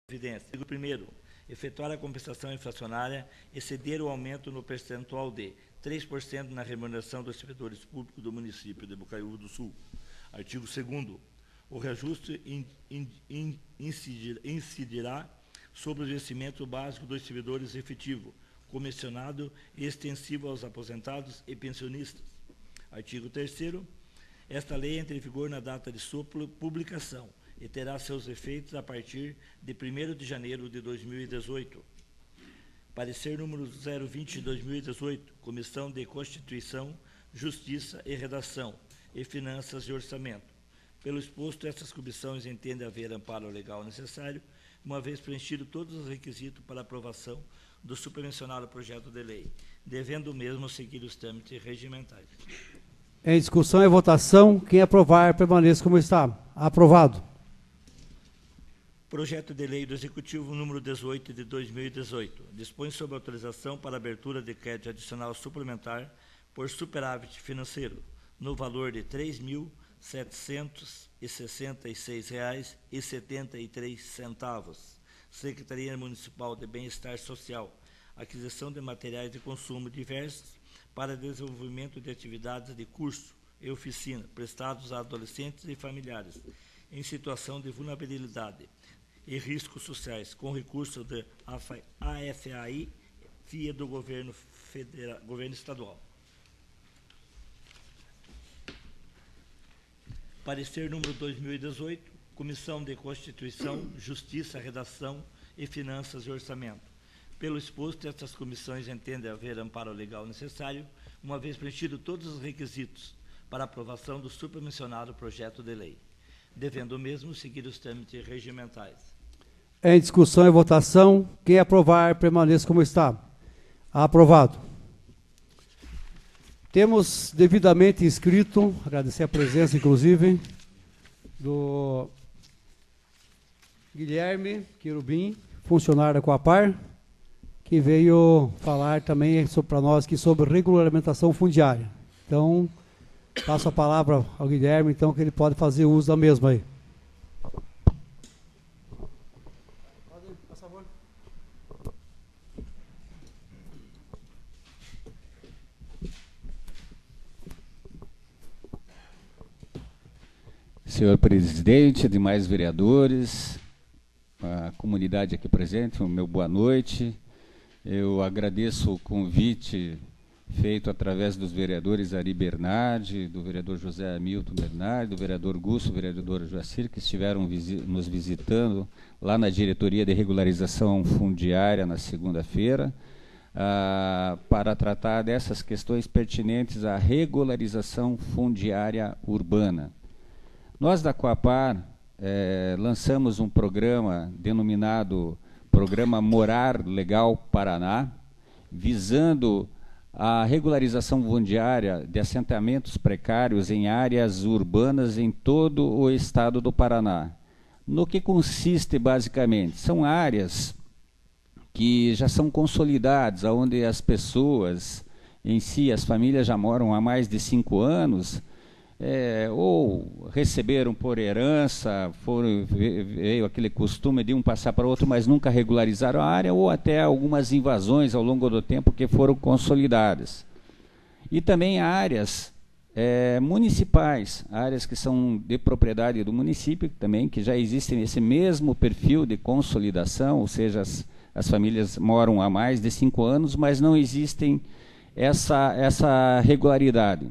Evidência. Artigo 1º. Efetuar a compensação inflacionária exceder o aumento no percentual de 3% na remuneração dos servidores públicos do município de Bocaiúva do Sul. Artigo 2º. O reajuste incidirá sobre o vencimento básico dos servidores efetivo, comissionado e extensivo aos aposentados e pensionistas. Artigo 3º. Esta lei entra em vigor na data de sua publicação e terá seus efeitos a partir de 1º de janeiro de 2018. Parecer número 020 de 2018, Comissão de Constituição, Justiça e Redação, e Finanças e Orçamento. Pelo exposto, estas comissões entendem haver amparo legal necessário, uma vez preenchido todos os requisitos para aprovação do supermencionado projeto de lei, devendo o mesmo seguir os trâmites regimentais. Em discussão e votação, quem aprovar, permaneça como está. Aprovado. Projeto de lei do Executivo número 18 de 2018 dispõe sobre autorização para abertura de crédito adicional suplementar por superávit financeiro no valor de R$ 3.766,73. Secretaria Municipal de Bem-Estar Social, aquisição de materiais de consumo diversos para desenvolvimento de atividades de curso e oficina prestados a adolescentes e familiares em situação de vulnerabilidade e riscos sociais, com recurso da AFAI via do governo estadual. Parecer número 2018, Comissão de Constituição, Justiça, Redação e Finanças e Orçamento. Pelo exposto, estas comissões entendem haver amparo legal necessário, uma vez preenchido todos os requisitos para aprovação do supermencionado projeto de lei, devendo o mesmo seguir os trâmites regimentais. Em discussão e votação, quem aprovar, permaneça como está. Aprovado. Temos devidamente inscrito, agradecer a presença, inclusive, do Guilherme Querubim, funcionário da Coapar, que veio falar também para nós aqui sobre regulamentação fundiária. Então, passo a palavra ao Guilherme, então, que ele pode fazer uso da mesma aí. Senhor presidente, demais vereadores, a comunidade aqui presente, o meu boa noite. Eu agradeço o convite feito através dos vereadores Ari Bernardi, do vereador José Hamilton Bernardi, do vereador Gusso, do vereador Joacir, que estiveram nos visitando lá na Diretoria de Regularização Fundiária na segunda-feira, para tratar dessas questões pertinentes à regularização fundiária urbana. Nós da Coapar lançamos um programa denominado Programa Morar Legal Paraná, visando a regularização fundiária de assentamentos precários em áreas urbanas em todo o estado do Paraná. No que consiste basicamente? São áreas que já são consolidadas, onde as pessoas em si, as famílias já moram há mais de 5 anos, ou receberam por herança, veio aquele costume de um passar para o outro, mas nunca regularizaram a área, ou até algumas invasões ao longo do tempo que foram consolidadas. E também áreas municipais, áreas que são de propriedade do município, também que já existem esse mesmo perfil de consolidação, ou seja, as famílias moram há mais de 5 anos, mas não existem essa regularidade.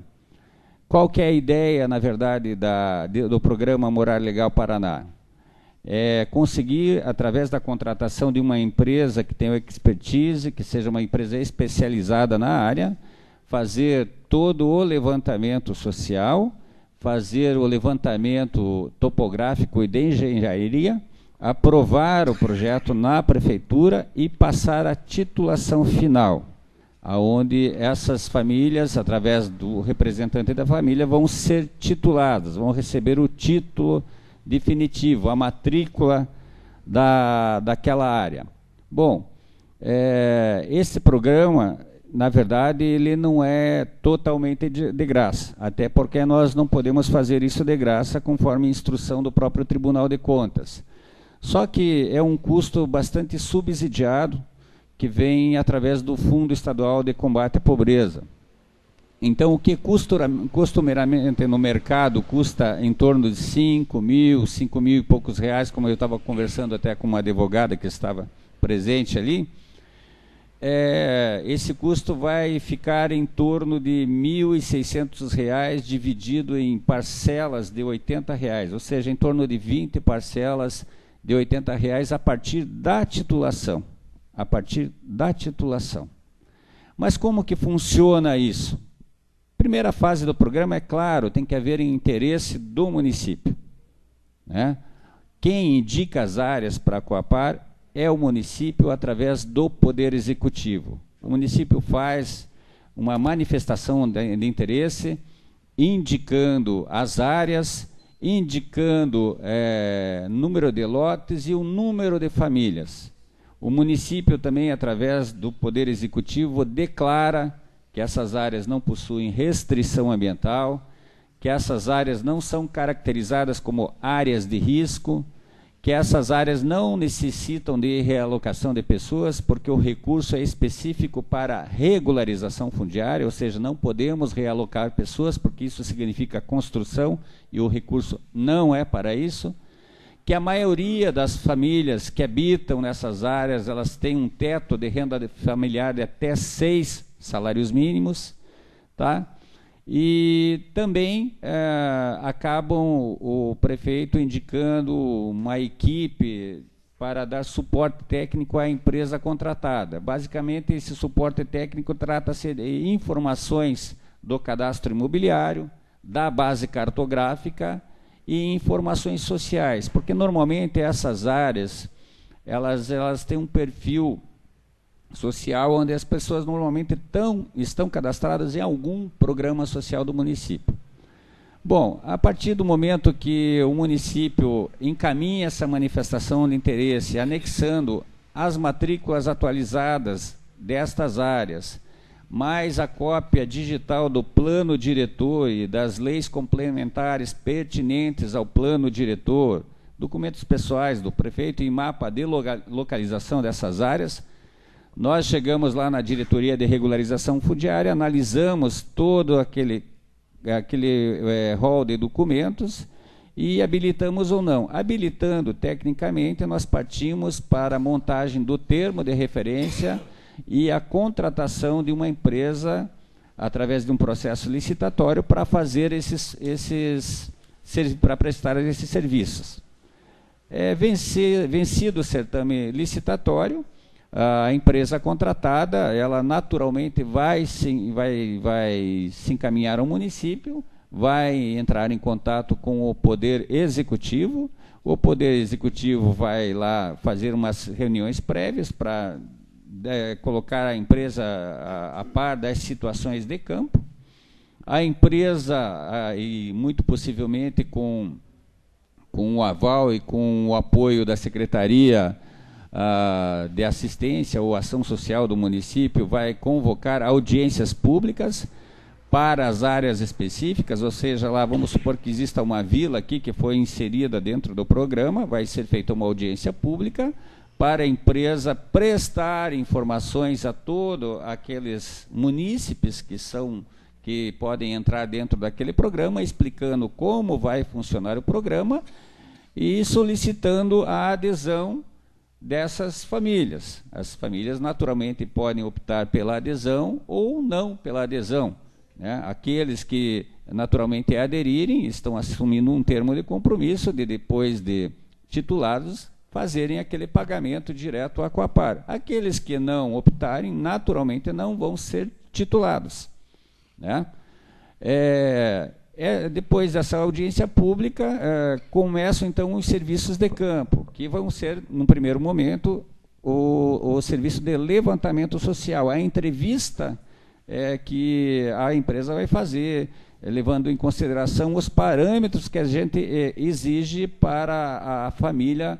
Qual que é a ideia, na verdade, do programa Morar Legal Paraná? É conseguir, através da contratação de uma empresa que tenha expertise, que seja uma empresa especializada na área, fazer todo o levantamento social, fazer o levantamento topográfico e de engenharia, aprovar o projeto na prefeitura e passar a titulação final, aonde essas famílias, através do representante da família, vão ser tituladas, vão receber o título definitivo, a matrícula daquela área. Bom, esse programa, na verdade, ele não é totalmente de graça, até porque nós não podemos fazer isso de graça conforme a instrução do próprio Tribunal de Contas. Só que é um custo bastante subsidiado, que vem através do Fundo Estadual de Combate à Pobreza. Então, o que costumeiramente no mercado custa em torno de 5 mil e poucos reais, como eu estava conversando até com uma advogada que estava presente ali, esse custo vai ficar em torno de R$ 1.600 dividido em parcelas de R$ 80, ou seja, em torno de 20 parcelas de R$ 80 a partir da titulação. A partir da titulação. Mas como que funciona isso? Primeira fase do programa, é claro, tem que haver interesse do município, né? Quem indica as áreas para a Coapar é o município através do Poder Executivo. O município faz uma manifestação de interesse, indicando as áreas, indicando número de lotes e o número de famílias. O município também, através do Poder Executivo, declara que essas áreas não possuem restrição ambiental, que essas áreas não são caracterizadas como áreas de risco, que essas áreas não necessitam de realocação de pessoas, porque o recurso é específico para regularização fundiária, ou seja, não podemos realocar pessoas, porque isso significa construção, e o recurso não é para isso. Que a maioria das famílias que habitam nessas áreas, elas têm um teto de renda familiar de até 6 salários mínimos, tá? E também acabam o prefeito indicando uma equipe para dar suporte técnico à empresa contratada. Basicamente, esse suporte técnico trata-se de informações do cadastro imobiliário, da base cartográfica e informações sociais, porque normalmente essas áreas elas têm um perfil social onde as pessoas normalmente estão cadastradas em algum programa social do município. Bom, a partir do momento que o município encaminha essa manifestação de interesse, anexando as matrículas atualizadas destas áreas, mais a cópia digital do plano diretor e das leis complementares pertinentes ao plano diretor, documentos pessoais do prefeito e mapa de localização dessas áreas, nós chegamos lá na Diretoria de Regularização Fundiária, analisamos todo aquele rol de documentos e habilitamos ou não. Habilitando, tecnicamente, nós partimos para a montagem do termo de referência e a contratação de uma empresa, através de um processo licitatório, para fazer para prestar esses serviços. Vencido o certame licitatório, a empresa contratada, ela naturalmente vai se encaminhar ao município, vai entrar em contato com o Poder Executivo, o Poder Executivo vai lá fazer umas reuniões prévias para colocar a empresa a par das situações de campo. A empresa, e muito possivelmente com o aval e com o apoio da Secretaria de Assistência ou Ação Social do município, vai convocar audiências públicas para as áreas específicas, ou seja, lá vamos supor que exista uma vila aqui que foi inserida dentro do programa, vai ser feita uma audiência pública para a empresa prestar informações a todos aqueles munícipes que podem entrar dentro daquele programa, explicando como vai funcionar o programa e solicitando a adesão dessas famílias. As famílias naturalmente podem optar pela adesão ou não pela adesão, né? Aqueles que naturalmente aderirem estão assumindo um termo de compromisso de, depois de titulados, fazerem aquele pagamento direto à Coapar. Aqueles que não optarem, naturalmente não vão ser titulados, né? Depois dessa audiência pública, começam então os serviços de campo, que vão ser, no primeiro momento, o serviço de levantamento social, a entrevista que a empresa vai fazer, levando em consideração os parâmetros que a gente exige para a família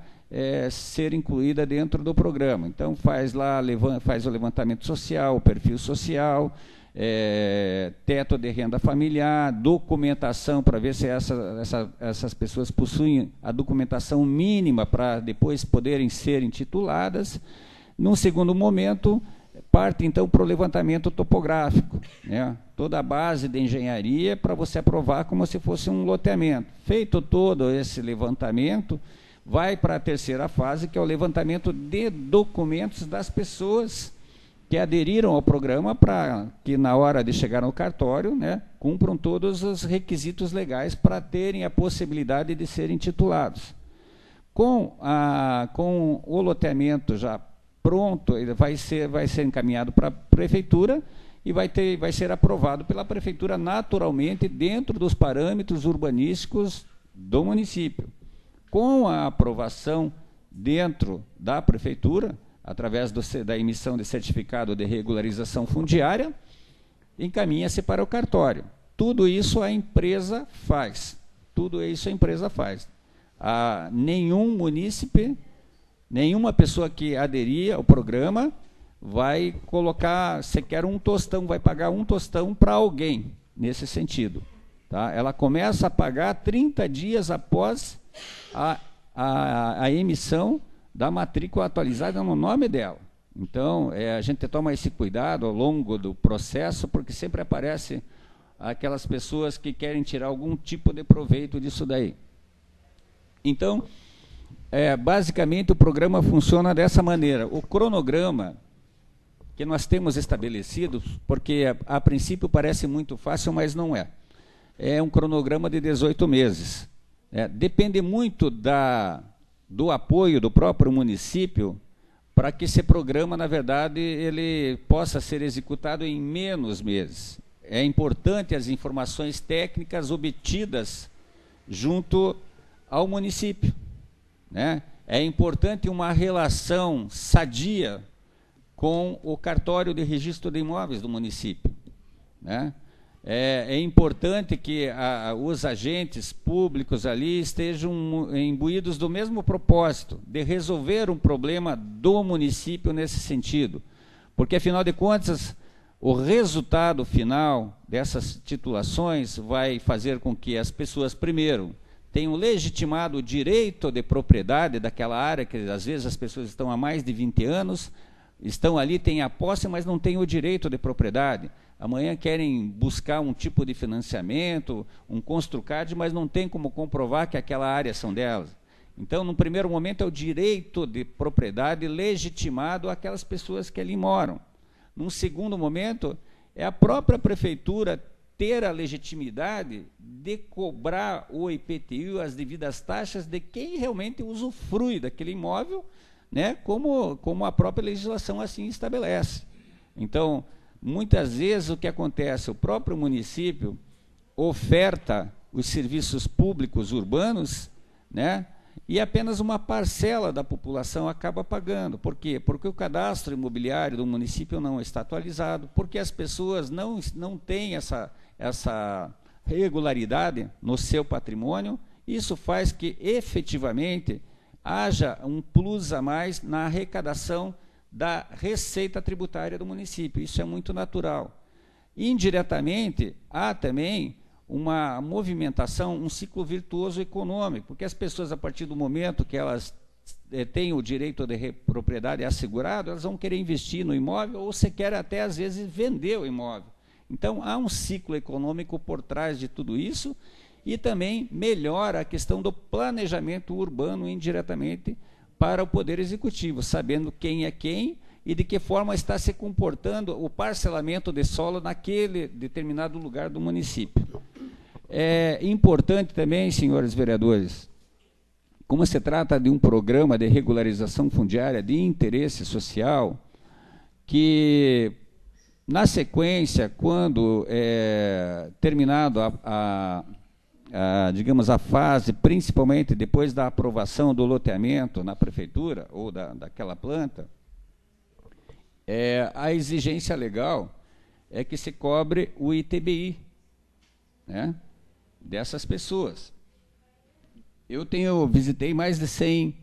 ser incluída dentro do programa. Então, faz o levantamento social, o perfil social, teto de renda familiar, documentação para ver se essas pessoas possuem a documentação mínima para depois poderem ser intituladas. Num segundo momento, parte então para o levantamento topográfico, né? Toda a base de engenharia para você aprovar como se fosse um loteamento. Feito todo esse levantamento, vai para a terceira fase, que é o levantamento de documentos das pessoas que aderiram ao programa, para que, na hora de chegar no cartório, né, cumpram todos os requisitos legais para terem a possibilidade de serem titulados. Com o loteamento já pronto, ele vai ser encaminhado para a prefeitura e vai ser aprovado pela prefeitura naturalmente dentro dos parâmetros urbanísticos do município. Com a aprovação dentro da prefeitura, através da emissão de certificado de regularização fundiária, encaminha-se para o cartório. Tudo isso a empresa faz. Tudo isso a empresa faz. Nenhum munícipe, nenhuma pessoa que aderir ao programa vai colocar, se quer um tostão, vai pagar um tostão para alguém, nesse sentido. Tá? Ela começa a pagar 30 dias após a emissão da matrícula atualizada no nome dela. Então, a gente toma esse cuidado ao longo do processo, porque sempre aparece aquelas pessoas que querem tirar algum tipo de proveito disso daí. Então, basicamente, o programa funciona dessa maneira. O cronograma que nós temos estabelecido, porque a princípio parece muito fácil, mas não é. É um cronograma de 18 meses. Depende muito do apoio do próprio município para que esse programa, na verdade, ele possa ser executado em menos meses. É importante as informações técnicas obtidas junto ao município, né? É importante uma relação sadia com o cartório de registro de imóveis do município, né? É importante que os agentes públicos ali estejam imbuídos do mesmo propósito, de resolver um problema do município nesse sentido. Porque, afinal de contas, o resultado final dessas titulações vai fazer com que as pessoas, primeiro, tenham legitimado o direito de propriedade daquela área, que às vezes as pessoas estão há mais de 20 anos, estão ali, têm a posse, mas não têm o direito de propriedade. Amanhã querem buscar um tipo de financiamento, um Construcard, mas não tem como comprovar que aquela área são delas. Então, no primeiro momento, é o direito de propriedade legitimado àquelas pessoas que ali moram. Num segundo momento, é a própria prefeitura ter a legitimidade de cobrar o IPTU, as devidas taxas de quem realmente usufrui daquele imóvel, né, como a própria legislação assim estabelece. Então, muitas vezes o que acontece, o próprio município oferta os serviços públicos urbanos, né, e apenas uma parcela da população acaba pagando. Por quê? Porque o cadastro imobiliário do município não está atualizado, porque as pessoas não têm essa regularidade no seu patrimônio. Isso faz que, efetivamente, haja um plus a mais na arrecadação da receita tributária do município. Isso é muito natural. Indiretamente, há também uma movimentação, um ciclo virtuoso econômico, porque as pessoas, a partir do momento que elas têm o direito de propriedade assegurado, elas vão querer investir no imóvel ou sequer até, às vezes, vender o imóvel. Então, há um ciclo econômico por trás de tudo isso e também melhora a questão do planejamento urbano indiretamente para o Poder Executivo, sabendo quem é quem e de que forma está se comportando o parcelamento de solo naquele determinado lugar do município. É importante também, senhores vereadores, como se trata de um programa de regularização fundiária de interesse social, que, na sequência, quando terminado digamos, a fase, principalmente depois da aprovação do loteamento na prefeitura ou daquela planta, a exigência legal é que se cobre o ITBI, né, dessas pessoas. Eu visitei mais de 100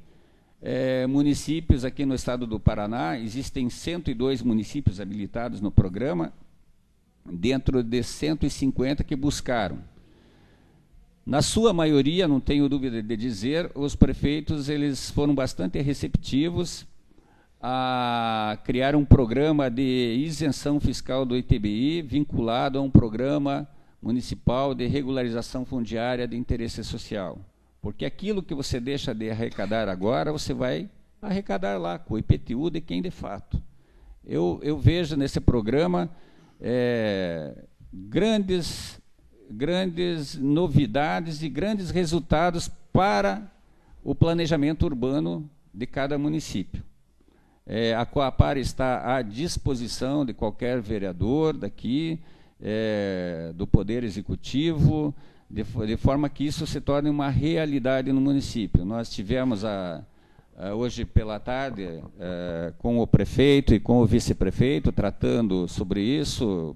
municípios aqui no estado do Paraná, existem 102 municípios habilitados no programa, dentro de 150 que buscaram. Na sua maioria, não tenho dúvida de dizer, os prefeitos eles foram bastante receptivos a criar um programa de isenção fiscal do ITBI, vinculado a um programa municipal de regularização fundiária de interesse social. Porque aquilo que você deixa de arrecadar agora, você vai arrecadar lá, com o IPTU de quem de fato. Eu vejo nesse programa grandes novidades e grandes resultados para o planejamento urbano de cada município. A Coapar está à disposição de qualquer vereador daqui, do Poder Executivo, de forma que isso se torne uma realidade no município. Nós tivemos hoje pela tarde com o prefeito e com o vice-prefeito tratando sobre isso.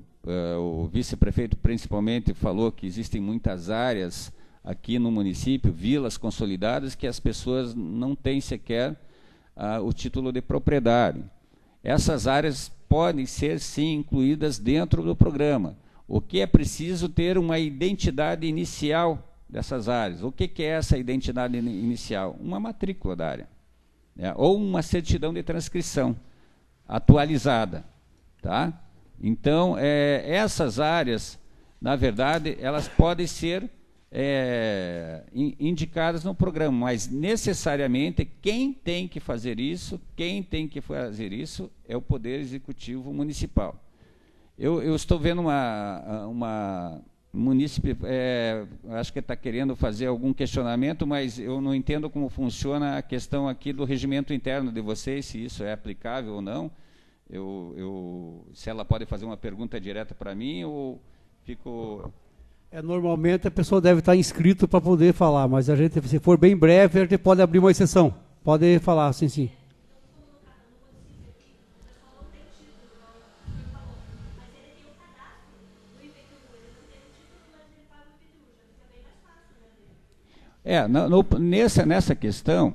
O vice-prefeito principalmente falou que existem muitas áreas aqui no município, vilas consolidadas, que as pessoas não têm sequer o título de propriedade. Essas áreas podem ser, sim, incluídas dentro do programa. O que é preciso ter uma identidade inicial dessas áreas. O que é essa identidade inicial? Uma matrícula da área, né? Ou uma certidão de transcrição atualizada. Tá? Então, essas áreas, na verdade, elas podem ser indicadas no programa, mas necessariamente quem tem que fazer isso é o Poder Executivo Municipal. Eu estou vendo uma munícipe, acho que está querendo fazer algum questionamento, mas eu não entendo como funciona a questão aqui do regimento interno de vocês, se isso é aplicável ou não. Se ela pode fazer uma pergunta direta para mim, ou fico... Normalmente a pessoa deve estar inscrito para poder falar, mas a gente, se for bem breve, a gente pode abrir uma exceção. Pode falar, sim. Nessa questão,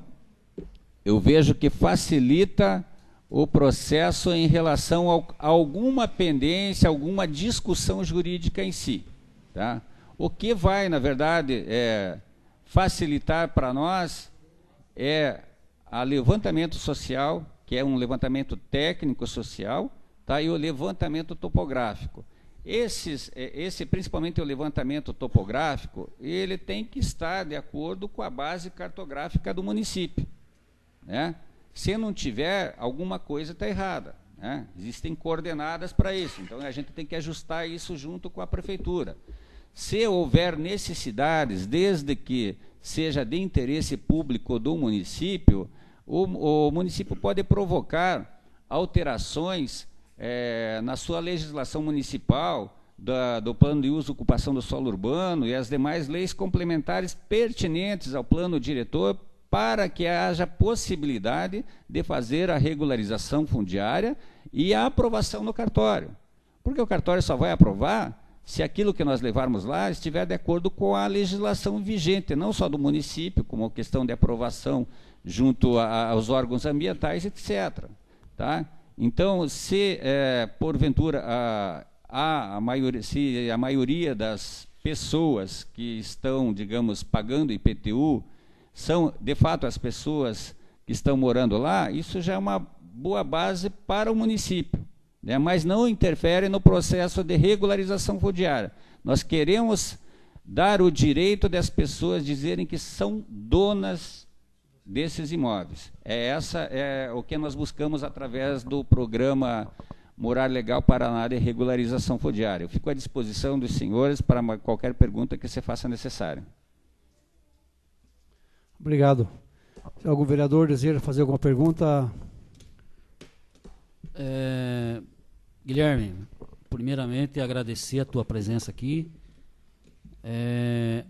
eu vejo que facilita o processo em relação a alguma pendência, alguma discussão jurídica em si. Tá? O que vai, na verdade, facilitar para nós o levantamento social, que é um levantamento técnico-social, tá? E o levantamento topográfico. Principalmente o levantamento topográfico, ele tem que estar de acordo com a base cartográfica do município, né? Se não tiver, alguma coisa está errada, né? Existem coordenadas para isso, então a gente tem que ajustar isso junto com a prefeitura. Se houver necessidades, desde que seja de interesse público do município, o município pode provocar alterações na sua legislação municipal, do plano de uso e ocupação do solo urbano e as demais leis complementares pertinentes ao plano diretor, para que haja possibilidade de fazer a regularização fundiária e a aprovação no cartório. Porque o cartório só vai aprovar se aquilo que nós levarmos lá estiver de acordo com a legislação vigente, não só do município, como questão de aprovação junto aos órgãos ambientais, etc. Tá? Então, se porventura se a maioria das pessoas que estão, digamos, pagando IPTU são, de fato, as pessoas que estão morando lá, isso já é uma boa base para o município, né? Mas não interfere no processo de regularização fundiária. Nós queremos dar o direito das pessoas dizerem que são donas desses imóveis. É o que nós buscamos através do programa Morar Legal Paraná de regularização fundiária. Eu fico à disposição dos senhores para qualquer pergunta que se faça necessária. Obrigado. Se algum vereador deseja fazer alguma pergunta? Guilherme, primeiramente agradecer a tua presença aqui,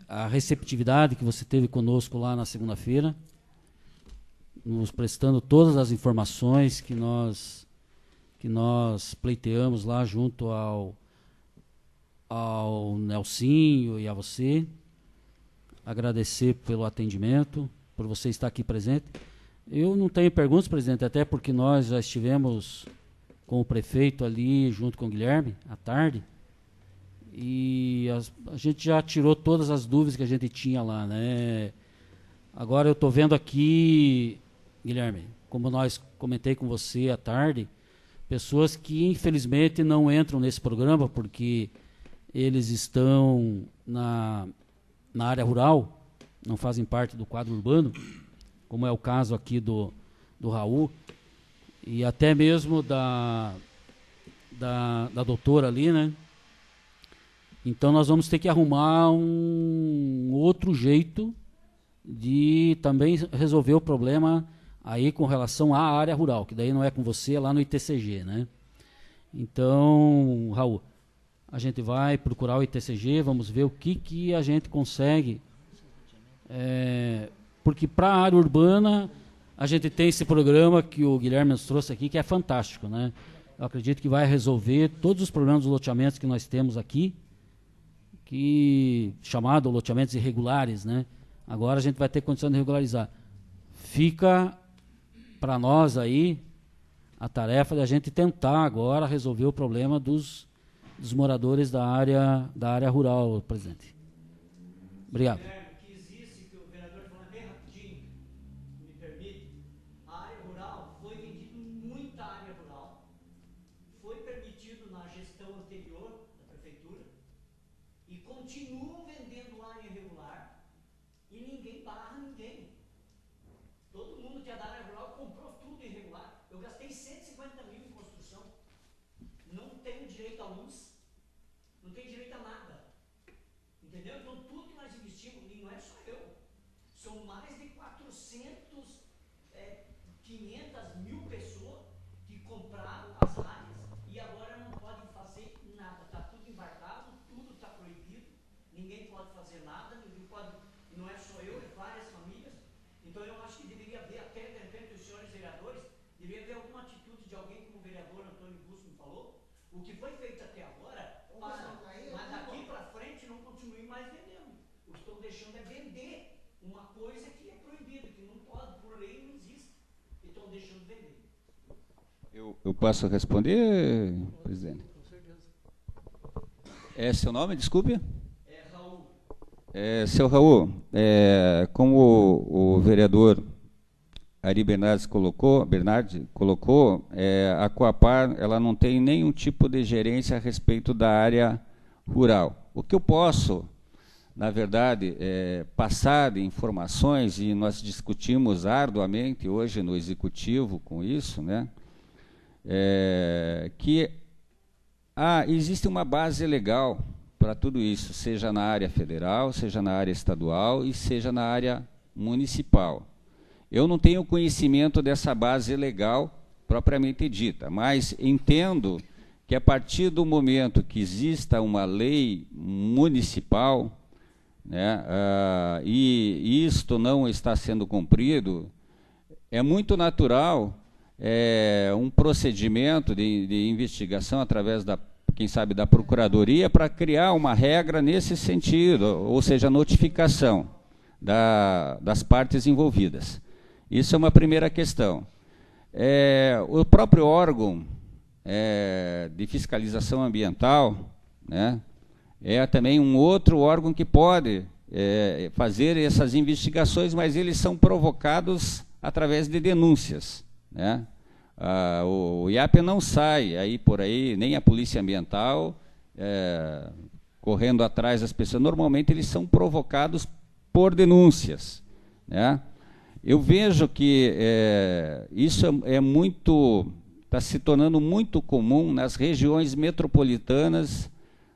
a receptividade que você teve conosco lá na segunda-feira, nos prestando todas as informações que nós pleiteamos lá junto ao Nelsinho e a você. Agradecer pelo atendimento, por você estar aqui presente. Eu não tenho perguntas, presidente, até porque nós já estivemos com o prefeito ali, junto com o Guilherme, à tarde, e a gente já tirou todas as dúvidas que a gente tinha lá, né? Agora eu estou vendo aqui, Guilherme, como nós comentei com você à tarde, pessoas que infelizmente não entram nesse programa porque eles estão na área rural, não fazem parte do quadro urbano, como é o caso aqui do Raul, e até mesmo da doutora ali, né? Então nós vamos ter que arrumar um outro jeito de também resolver o problema aí com relação à área rural, que daí não é com você, é lá no ITCG, né? Então, Raul, a gente vai procurar o ITCG, vamos ver o que a gente consegue, porque para a área urbana a gente tem esse programa que o Guilherme nos trouxe aqui, que é fantástico, né? Eu acredito que vai resolver todos os problemas dos loteamentos que nós temos aqui, que chamado loteamentos irregulares, né? Agora a gente vai ter condição de regularizar. Fica para nós aí a tarefa da gente tentar agora resolver o problema dos moradores da área rural, presidente. Obrigado. Que existe, que o vereador falou bem rapidinho, me permite, a área rural foi vendido muita área rural. Foi permitido na gestão anterior da prefeitura e continuam vendendo área irregular e ninguém barra ninguém. Todo mundo que é da área rural comprou tudo irregular. Eu gastei 150 mil em construção. Não tenho direito à luz. Não tenho direito a nada. Entendeu? Então tudo que nós investimos, e não é só eu, são mais de 500 mil pessoas que compraram as áreas e agora não podem fazer nada. Está tudo embargado, tudo está proibido, ninguém pode fazer nada, ninguém pode, não é só eu, é várias famílias. Então eu acho que deveria haver, até de repente, os senhores vereadores, deveria haver alguma atitude de alguém, como o vereador Antônio Busco me falou, o que foi feito até agora, mas daqui para frente não continue mais vendendo. O que estão deixando é vender uma coisa que é proibida, que não pode, por lei não existe. E estão deixando vender. Eu posso responder, presidente? Com certeza. É seu nome, desculpe? É Raul. Seu Raul, como o vereador Ari Bernardi colocou, a Coapar ela não tem nenhum tipo de gerência a respeito da área rural. O que eu posso, na verdade, passar de informações, e nós discutimos arduamente hoje no Executivo com isso, né, que existe uma base legal para tudo isso, seja na área federal, seja na área estadual e seja na área municipal. Eu não tenho conhecimento dessa base legal propriamente dita, mas entendo que a partir do momento que exista uma lei municipal, né, e isto não está sendo cumprido, é muito natural um procedimento de investigação através quem sabe, da Procuradoria para criar uma regra nesse sentido, ou seja, notificação das partes envolvidas. Isso é uma primeira questão. O próprio órgão de fiscalização ambiental, né, é também um outro órgão que pode fazer essas investigações, mas eles são provocados através de denúncias, né? O IAP não sai aí por aí, nem a Polícia Ambiental, correndo atrás das pessoas. Normalmente eles são provocados por denúncias, né? Eu vejo que isso está se tornando muito comum nas regiões metropolitanas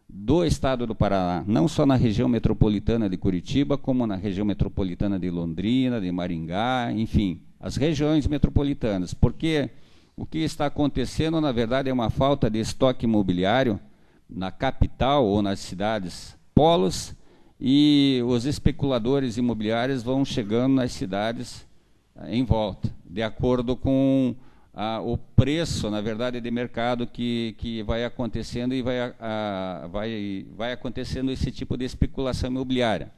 do estado do Paraná, não só na região metropolitana de Curitiba, como na região metropolitana de Londrina, de Maringá, enfim, as regiões metropolitanas, porque o que está acontecendo, na verdade, é uma falta de estoque imobiliário na capital ou nas cidades polos, e os especuladores imobiliários vão chegando nas cidades em volta, de acordo com o preço, na verdade, de mercado que vai acontecendo, e vai acontecendo esse tipo de especulação imobiliária.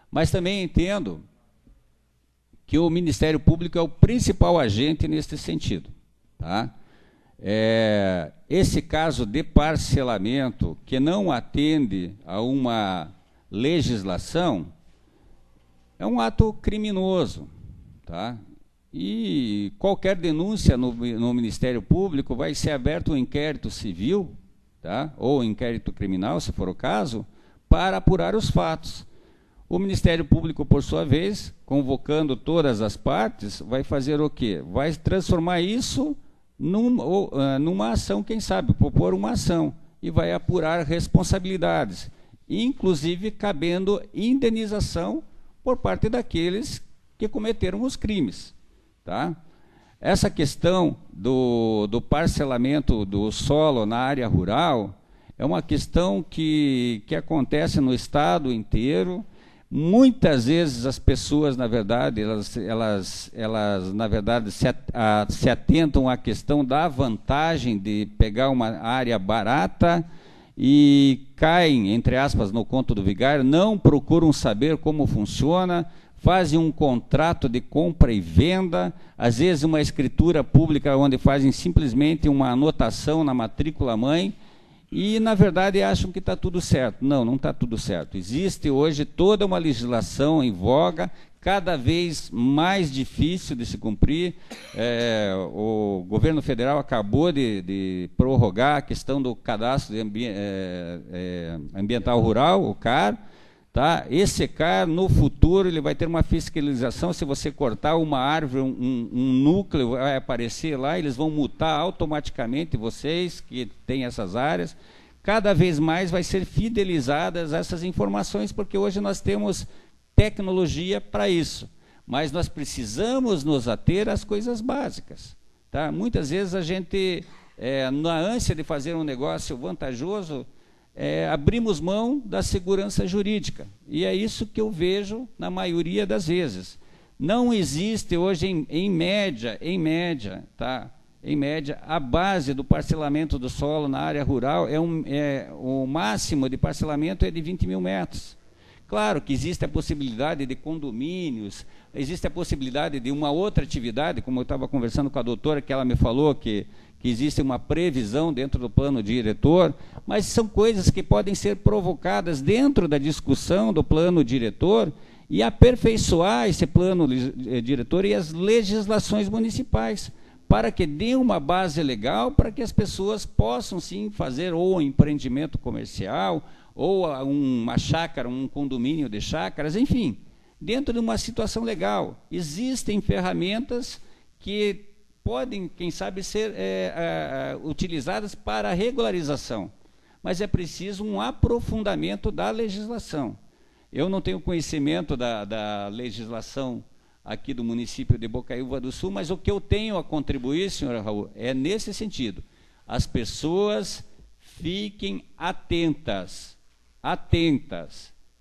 Mas também entendo que o Ministério Público é o principal agente nesse sentido, tá? Esse caso de parcelamento que não atende a uma legislação é um ato criminoso, tá? E qualquer denúncia no Ministério Público vai ser aberto um inquérito civil, tá? Ou inquérito criminal, se for o caso, para apurar os fatos. O Ministério Público, por sua vez, convocando todas as partes, vai fazer o quê? Vai transformar isso numa ação, quem sabe, propor uma ação, e vai apurar responsabilidades, inclusive cabendo indenização por parte daqueles que cometeram os crimes. Tá? Essa questão do parcelamento do solo na área rural é uma questão que acontece no estado inteiro. Muitas vezes as pessoas, na verdade, elas na verdade, se atentam à questão da vantagem de pegar uma área barata e caem, entre aspas, no conto do vigário, não procuram saber como funciona, fazem um contrato de compra e venda, às vezes uma escritura pública onde fazem simplesmente uma anotação na matrícula-mãe, e, na verdade, acham que está tudo certo. Não, não está tudo certo. Existe hoje toda uma legislação em voga, cada vez mais difícil de se cumprir. O governo federal acabou de prorrogar a questão do cadastro ambiental rural, o CAR. Tá? Esse CAR, no futuro, ele vai ter uma fiscalização. Se você cortar uma árvore, um núcleo vai aparecer lá, eles vão multar automaticamente vocês que têm essas áreas. Cada vez mais vai ser fidelizadas essas informações, porque hoje nós temos tecnologia para isso. Mas nós precisamos nos ater às coisas básicas. Tá? Muitas vezes a gente, na ânsia de fazer um negócio vantajoso, abrimos mão da segurança jurídica. E é isso que eu vejo na maioria das vezes. Não existe hoje, em média, tá? Em média, a base do parcelamento do solo na área rural, o máximo de parcelamento é de 20 mil metros. Claro que existe a possibilidade de condomínios, existe a possibilidade de uma outra atividade, como eu estava conversando com a doutora, que ela me falou que existe uma previsão dentro do plano diretor, mas são coisas que podem ser provocadas dentro da discussão do plano diretor e aperfeiçoar esse plano diretor e as legislações municipais, para que dê uma base legal para que as pessoas possam, sim, fazer ou um empreendimento comercial, ou uma chácara, um condomínio de chácaras, enfim, dentro de uma situação legal. Existem ferramentas que podem, quem sabe, ser utilizadas para a regularização, mas é preciso um aprofundamento da legislação. Eu não tenho conhecimento da legislação aqui do município de Bocaiúva do Sul, mas o que eu tenho a contribuir, senhor Raul, é nesse sentido. As pessoas fiquem atentas,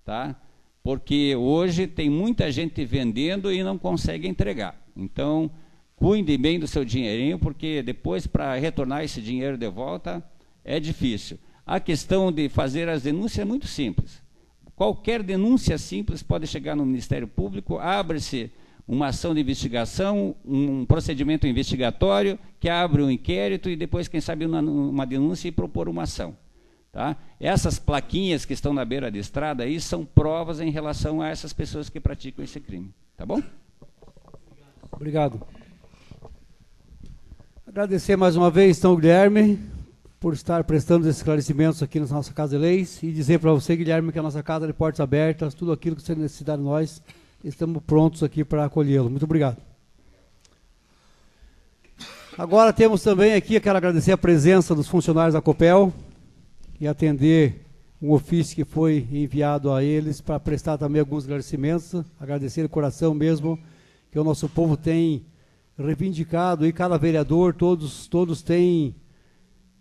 tá? Porque hoje tem muita gente vendendo e não consegue entregar. Então, cuide bem do seu dinheirinho, porque depois, para retornar esse dinheiro de volta, é difícil. A questão de fazer as denúncias é muito simples. Qualquer denúncia simples pode chegar no Ministério Público, abre-se uma ação de investigação, um procedimento investigatório, que abre um inquérito e depois, quem sabe, uma denúncia e propor uma ação. Tá? Essas plaquinhas que estão na beira da estrada aí são provas em relação a essas pessoas que praticam esse crime. Tá bom? Obrigado. Agradecer mais uma vez, então, Guilherme, por estar prestando esses esclarecimentos aqui na nossa Casa de Leis, e dizer para você, Guilherme, que a nossa casa é de portas abertas, tudo aquilo que você necessitar de nós, estamos prontos aqui para acolhê-lo. Muito obrigado. Agora temos também aqui, eu quero agradecer a presença dos funcionários da Copel e atender um ofício que foi enviado a eles para prestar também alguns esclarecimentos, agradecer de coração mesmo, que o nosso povo tem reivindicado, e cada vereador, todos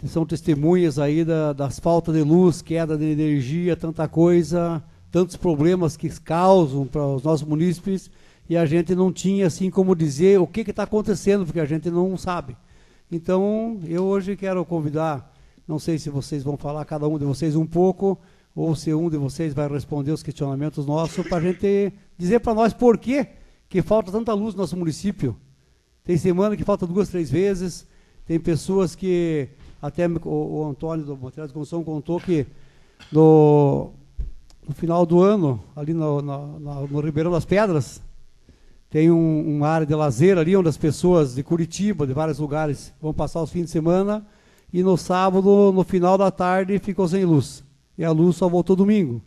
são testemunhas aí das faltas de luz, queda de energia, tanta coisa, tantos problemas que causam para os nossos munícipes, e a gente não tinha assim como dizer o que está acontecendo, porque a gente não sabe. Então, eu hoje quero convidar, não sei se vocês vão falar, cada um de vocês um pouco, ou se um de vocês vai responder os questionamentos nossos, para a gente dizer para nós por que falta tanta luz no nosso município. Tem semana que falta 2, 3 vezes, Tem pessoas que, até o Antônio do Material de Construção contou que no final do ano, ali no Ribeirão das Pedras, tem uma área de lazer ali, onde as pessoas de Curitiba, de vários lugares, vão passar os fins de semana, e no sábado, no final da tarde, ficou sem luz. E a luz só voltou domingo.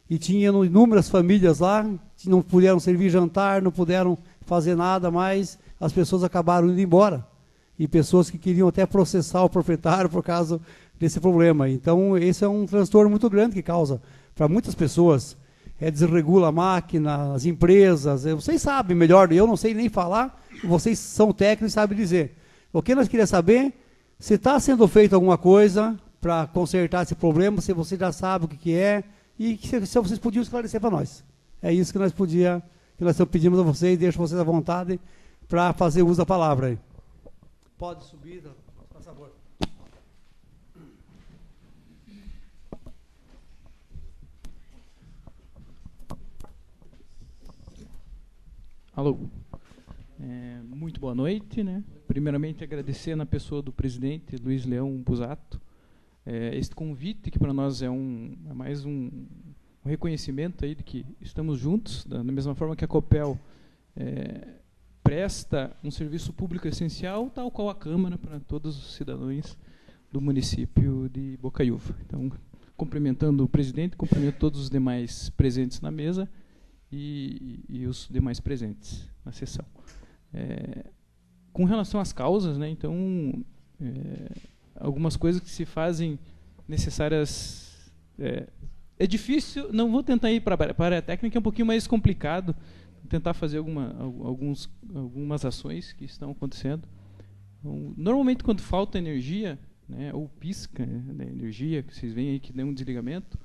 E tinha inúmeras famílias lá, que não puderam servir jantar, não puderam fazer nada mais, as pessoas acabaram indo embora. E pessoas que queriam até processar o proprietário por causa desse problema. Então, esse é um transtorno muito grande que causa para muitas pessoas. Desregula a máquina, as empresas. Vocês sabem melhor, eu não sei nem falar, vocês são técnicos e sabem dizer. O que nós queríamos saber, se está sendo feito alguma coisa para consertar esse problema, se você já sabe o que é, e se vocês podiam esclarecer para nós. É isso que nós pedimos a vocês, deixo vocês à vontade para fazer uso da palavra aí. Pode subir, por favor. Alô. Muito boa noite, né? Primeiramente, agradecer na pessoa do presidente Luiz Leão Busato este convite, que para nós é mais um reconhecimento aí de que estamos juntos, da mesma forma que a Copel presta um serviço público essencial, tal qual a Câmara, para todos os cidadãos do município de Bocaiúva. Então, cumprimentando o presidente, cumprimento todos os demais presentes na mesa e os demais presentes na sessão. Com relação às causas, né, então, algumas coisas que se fazem necessárias... É difícil, não vou tentar ir para a área técnica, é um pouquinho mais complicado, tentar fazer algumas ações que estão acontecendo. Então, normalmente, quando falta energia, né, ou pisca, né, energia, que vocês veem aí que deu um desligamento,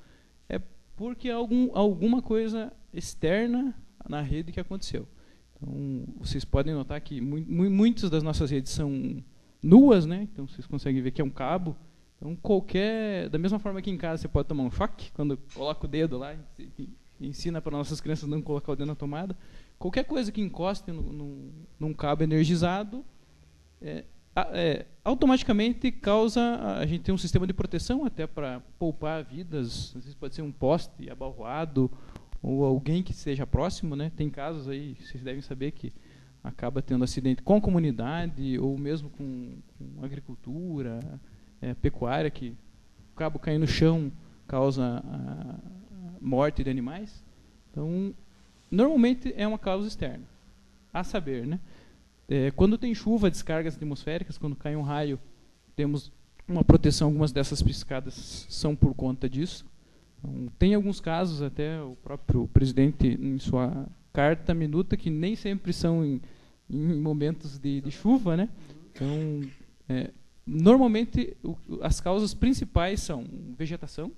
é porque alguma coisa externa na rede que aconteceu. Então, vocês podem notar que muitas das nossas redes são nuas, né? Então vocês conseguem ver que é um cabo. Então, da mesma forma que em casa você pode tomar um choque, quando coloca o dedo lá, e ensina para nossas crianças não colocar o dedo na tomada, qualquer coisa que encoste num cabo energizado, automaticamente a gente tem um sistema de proteção até para poupar vidas. Às vezes pode ser um poste abalroado ou alguém que esteja próximo, né? Tem casos aí, vocês devem saber, que acaba tendo acidente com a comunidade ou mesmo com agricultura, pecuária, que o cabo cair no chão causa a morte de animais. Então, normalmente é uma causa externa, a saber, né? Quando tem chuva, descargas atmosféricas, quando cai um raio, temos uma proteção. Algumas dessas piscadas são por conta disso. Então, tem alguns casos, até o próprio presidente, em sua carta minuta, que nem sempre são em momentos de chuva, né? Então, normalmente, as causas principais são vegetação,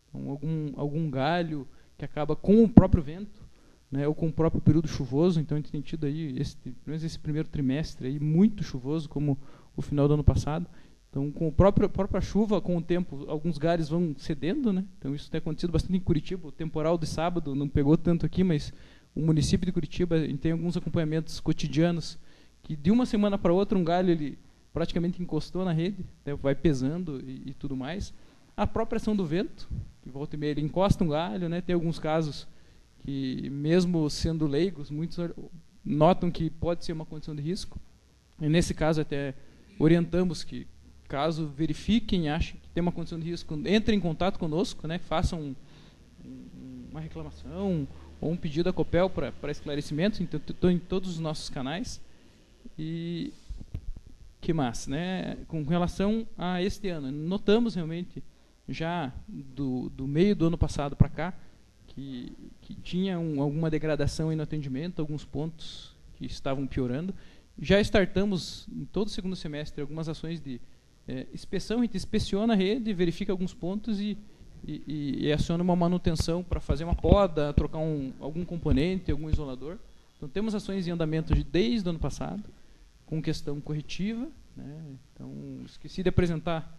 então, algum galho que acaba com o próprio vento, né, ou com o próprio período chuvoso. Então, a gente tem tido aí, pelo menos esse primeiro trimestre, aí, muito chuvoso, como o final do ano passado. Então, com a própria chuva, com o tempo, alguns galhos vão cedendo, né? Então, isso tem acontecido bastante em Curitiba. O temporal de sábado não pegou tanto aqui, mas o município de Curitiba tem alguns acompanhamentos cotidianos que, de uma semana para outra, um galho ele praticamente encostou na rede, né, vai pesando e tudo mais. A própria ação do vento, que volta e meia ele encosta um galho, né? Tem alguns casos que, mesmo sendo leigos, muitos notam que pode ser uma condição de risco. E, nesse caso, até orientamos que, caso verifiquem, achem que tem uma condição de risco, entrem em contato conosco, né, façam uma reclamação ou um pedido à Copel para esclarecimentos. Então, estou em todos os nossos canais. E que mais, né? Com relação a este ano, notamos realmente, já do meio do ano passado para cá, que tinha alguma degradação aí no atendimento, alguns pontos que estavam piorando. Já startamos, em todo o segundo semestre, algumas ações de inspeção. A gente inspeciona a rede, verifica alguns pontos e aciona uma manutenção para fazer uma poda, trocar algum componente, algum isolador. Então, temos ações em andamento desde o ano passado, com questão corretiva, né? Então, esqueci de apresentar,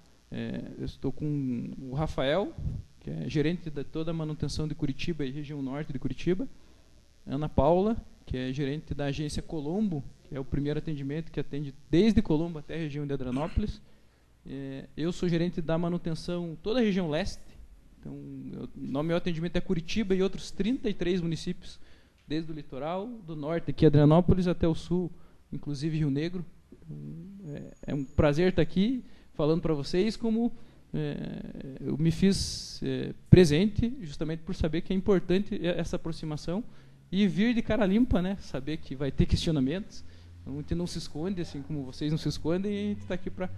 eu estou com o Rafael, que é gerente de toda a manutenção de Curitiba e região norte de Curitiba, Ana Paula, que é gerente da agência Colombo, que é o primeiro atendimento que atende desde Colombo até a região de Adrianópolis. Eu sou gerente da manutenção toda a região leste. Então, o meu atendimento é Curitiba e outros 33 municípios, desde o litoral, do norte, aqui Adrianópolis, até o sul, inclusive Rio Negro. É um prazer estar aqui falando para vocês como eu me fiz presente, justamente por saber que é importante essa aproximação e vir de cara limpa, né? Saber que vai ter questionamentos. A gente não se esconde, assim como vocês não se escondem, e a gente está aqui para...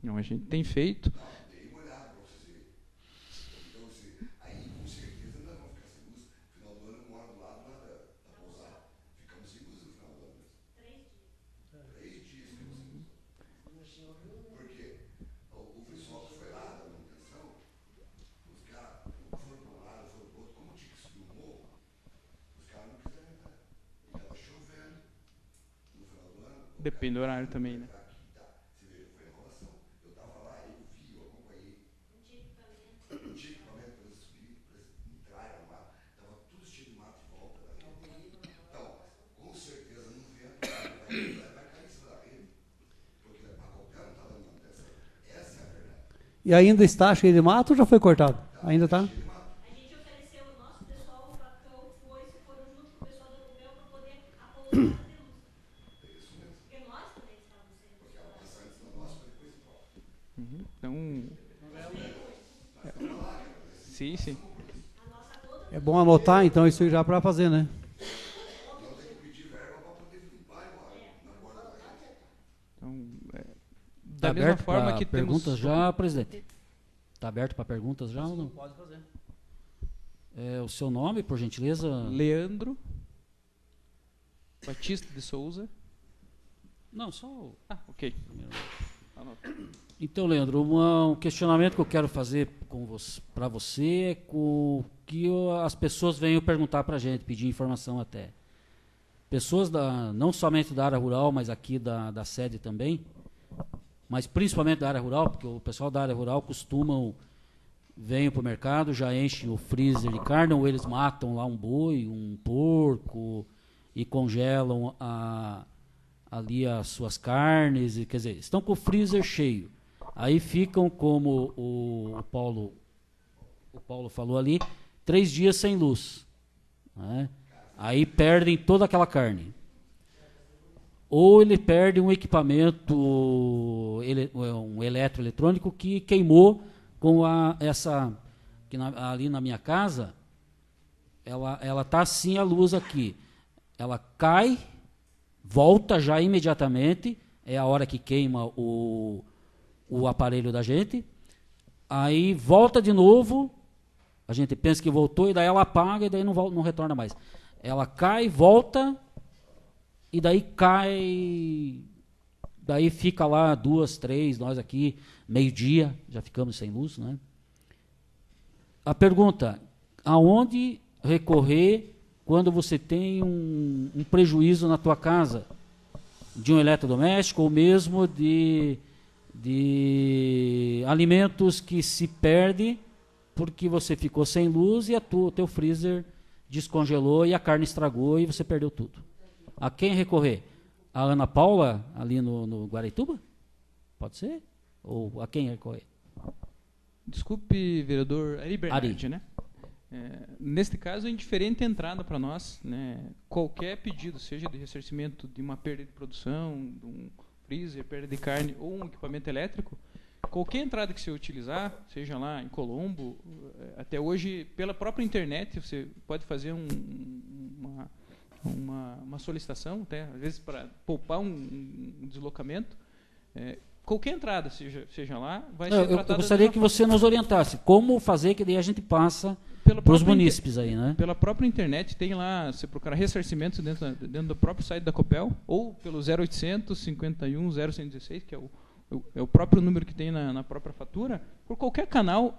Não, a gente tem feito. Depende do horário também, né? E ainda está cheio de mato ou já foi cortado? Ainda está? A gente ofereceu o nosso pessoal, o Facão foram junto com o pessoal da Copel para poder apoiar a denúncia. Porque nós também estávamos sendo. Então, sim, sim. É bom anotar, então, isso aí já para fazer, né? Está aberto para perguntas já, presidente? Está aberto para perguntas já ou não? Pode fazer. O seu nome, por gentileza? Leandro Batista de Souza. Não, só o... Ok. Então, Leandro, um questionamento que eu quero fazer para você é com que as pessoas venham perguntar para a gente, pedir informação até. Pessoas não somente da área rural, mas aqui da sede também, mas principalmente da área rural, porque o pessoal da área rural vêm para o mercado, já enchem o freezer de carne, ou eles matam lá um boi, um porco, e congelam ali as suas carnes, quer dizer, estão com o freezer cheio. Aí ficam, como o Paulo falou ali, 3 dias sem luz, né? Aí perdem toda aquela carne. Ou ele perde um equipamento, um eletroeletrônico que queimou com ali na minha casa, ela está assim a luz aqui. Ela cai, volta já imediatamente, é a hora que queima o aparelho da gente, aí volta de novo, a gente pensa que voltou, e daí ela apaga e daí não retorna mais. Ela cai, volta, e daí cai, daí fica lá 2, 3, nós aqui, meio-dia, já ficamos sem luz, né? A pergunta, aonde recorrer quando você tem um prejuízo na tua casa, de um eletrodoméstico, ou mesmo de alimentos que se perde porque você ficou sem luz e o teu freezer descongelou e a carne estragou e você perdeu tudo. A quem recorrer? A Ana Paula, ali no Guaraituba? Pode ser? Ou a quem recorrer? Desculpe, vereador Ari Bernardi, né? Neste caso, é indiferente a entrada para nós, né? Qualquer pedido, seja de ressarcimento de uma perda de produção, de um freezer, perda de carne ou um equipamento elétrico, qualquer entrada que você utilizar, seja lá em Colombo, até hoje, pela própria internet, você pode fazer uma solicitação, até, às vezes para poupar um deslocamento. Qualquer entrada, seja lá, vai ser tratada... Eu gostaria que você nos orientasse como fazer, que daí a gente passa para os munícipes aí, né? Pela própria internet, tem lá, você procurar ressarcimentos dentro do próprio site da Copel, ou pelo 0800 51 0116, que é o próprio número que tem na própria fatura. Por qualquer canal,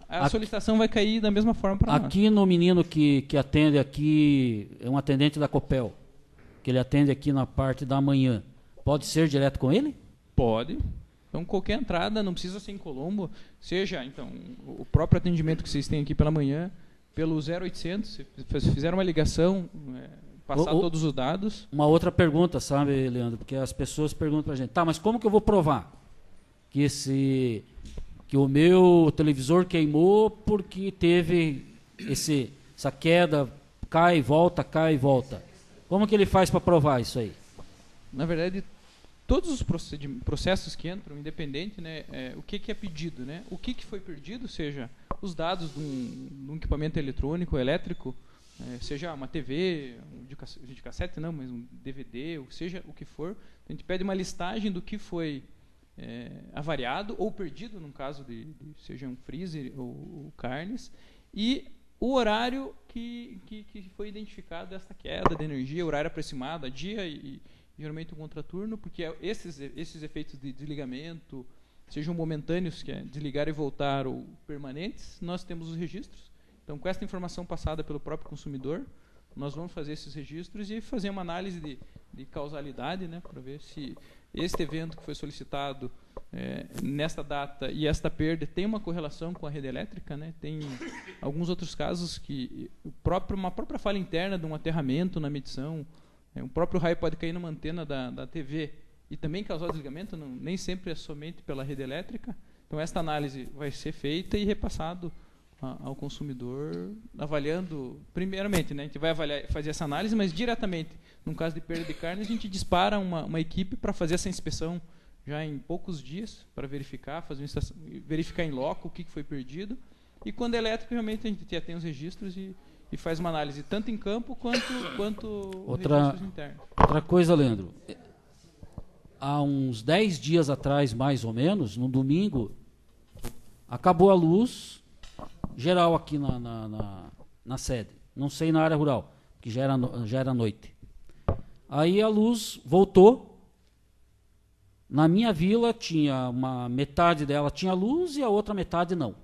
A solicitação vai cair da mesma forma para nós. Aqui no menino que atende aqui, é um atendente da Copel, que ele atende aqui na parte da manhã, pode ser direto com ele? Pode. Então, qualquer entrada, não precisa ser em Colombo, seja, então, o próprio atendimento que vocês têm aqui pela manhã, pelo 0800, se fizer uma ligação, passar todos os dados. Uma outra pergunta, sabe, Leandro? Porque as pessoas perguntam para a gente, tá, mas como que eu vou provar que o meu televisor queimou porque teve essa queda, cai e volta, cai e volta? Como que ele faz para provar isso aí? Na verdade, todos os processos que entram, independente, né, o que é pedido, né? O que foi perdido, seja os dados de um equipamento eletrônico, elétrico, seja uma TV, um videocassete, não, mas um DVD, ou seja o que for, a gente pede uma listagem do que foi avariado ou perdido, no caso de seja um freezer ou carnes, e o horário que foi identificado desta queda de energia, horário aproximado, a dia e geralmente um contraturno, porque esses efeitos de desligamento, sejam momentâneos, que é desligar e voltar, ou permanentes, nós temos os registros. Então, com esta informação passada pelo próprio consumidor, nós vamos fazer esses registros e fazer uma análise de causalidade, né, para ver se este evento que foi solicitado nesta data e esta perda tem uma correlação com a rede elétrica, né? Tem alguns outros casos que uma própria falha interna de um aterramento na medição, um próprio raio pode cair numa antena da TV e também causar desligamento, nem sempre é somente pela rede elétrica. Então, esta análise vai ser feita e repassado ao consumidor, avaliando, primeiramente, né, a gente vai fazer essa análise, mas diretamente, no caso de perda de carne, a gente dispara uma equipe para fazer essa inspeção já em poucos dias, para verificar em loco o que foi perdido. E quando é elétrico, realmente a gente já tem os registros e faz uma análise tanto em campo quanto registros internos. Outra coisa, Leandro, há uns 10 dias atrás, mais ou menos, no domingo, acabou a luz geral aqui na sede. Não sei na área rural, que já era noite. Aí a luz voltou. Na minha vila tinha metade dela tinha luz e a outra metade não.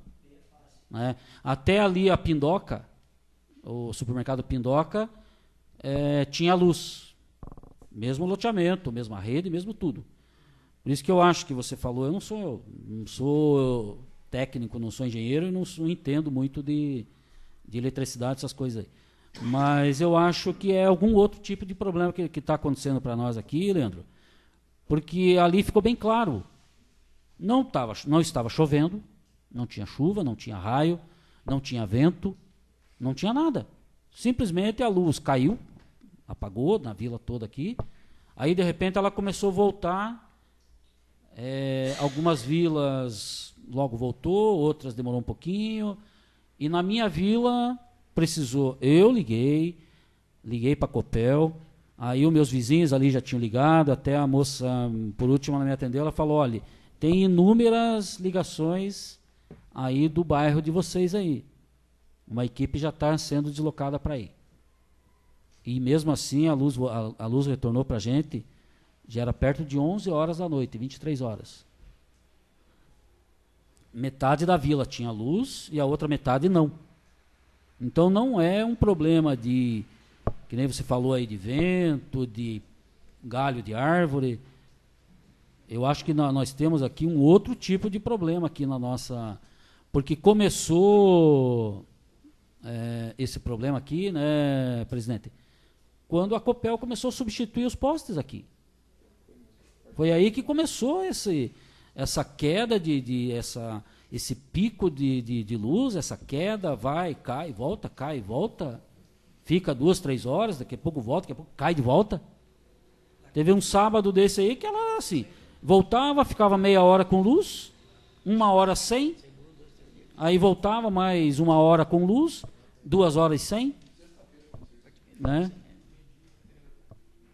Né? Até ali a Pindoca, o supermercado Pindoca, tinha luz. Mesmo loteamento, mesma rede, mesmo tudo. Por isso que eu acho que você falou, eu não sou técnico, não sou engenheiro e não entendo muito de eletricidade, essas coisas aí. Mas eu acho que é algum outro tipo de problema que está acontecendo para nós aqui, Leandro, porque ali ficou bem claro. Não estava chovendo, não tinha chuva, não tinha raio, não tinha vento, não tinha nada. Simplesmente a luz caiu, apagou na vila toda aqui. Aí, de repente, ela começou a voltar. Algumas vilas logo voltou, outras demorou um pouquinho. E na minha vila precisou. Eu liguei para a Copel. Aí os meus vizinhos ali já tinham ligado. Até a moça, por último, ela me atendeu. Ela falou: olha, tem inúmeras ligações aí do bairro de vocês aí. Uma equipe já está sendo deslocada para aí. E mesmo assim a luz retornou para a gente, já era perto de 11 horas da noite, 23 horas. Metade da vila tinha luz e a outra metade não. Então não é um problema que nem você falou aí, de vento, de galho de árvore. Eu acho que nós temos aqui um outro tipo de problema aqui na nossa... Porque começou esse problema aqui, né, presidente? Quando a Copel começou a substituir os postes aqui. Foi aí que começou essa queda, esse pico de luz, essa queda, cai, volta, fica 2, 3 horas, daqui a pouco volta, daqui a pouco cai de volta. Teve um sábado desse aí que ela assim, voltava, ficava meia hora com luz, 1 hora sem, aí voltava mais 1 hora com luz, 2 horas sem, né?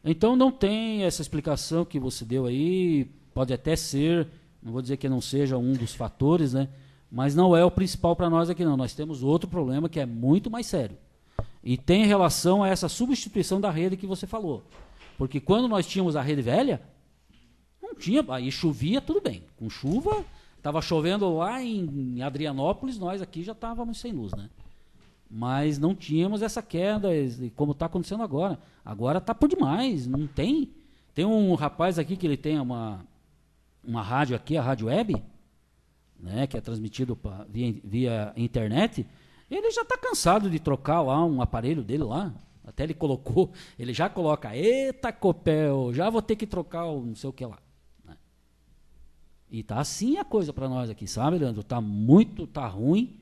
Então não tem essa explicação que você deu aí, pode até ser, não vou dizer que não seja um dos fatores, né? Mas não é o principal para nós aqui não. Nós temos outro problema que é muito mais sério. E tem relação a essa substituição da rede que você falou. Porque quando nós tínhamos a rede velha, não tinha, aí chovia, tudo bem. Com chuva, Estava chovendo lá em Adrianópolis, nós aqui já estávamos sem luz, né? Mas não tínhamos essa queda, como está acontecendo agora. Agora está por demais, não tem. Tem um rapaz aqui que ele tem uma rádio aqui, a Rádio Web, né, que é transmitido via internet. Ele já está cansado de trocar lá um aparelho dele lá. Até ele já coloca, eita Copel, já vou ter que trocar o não sei o que lá. Né? E tá assim a coisa para nós aqui, sabe, Leandro? Tá ruim.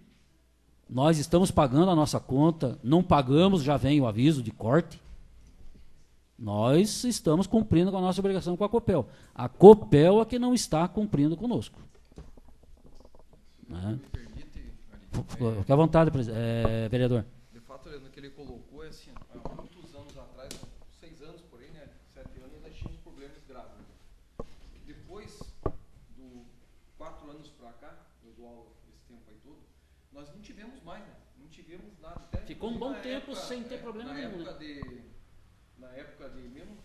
Nós estamos pagando a nossa conta, não pagamos, já vem o aviso de corte. Nós estamos cumprindo com a nossa obrigação com a Copel. A Copel é que não está cumprindo conosco. Né? Fique à vontade, vereador. De fato, Leandro, que ele colocou é assim, há muitos anos atrás, 6 anos por aí, né, 7 anos, nós tínhamos problemas graves. Depois, 4 anos para cá, eu dou aula esse tempo aí todo, nós não tivemos mais, né? Não tivemos nada. Até ficou um bom tempo sem ter problema nenhum. Na época de mesmo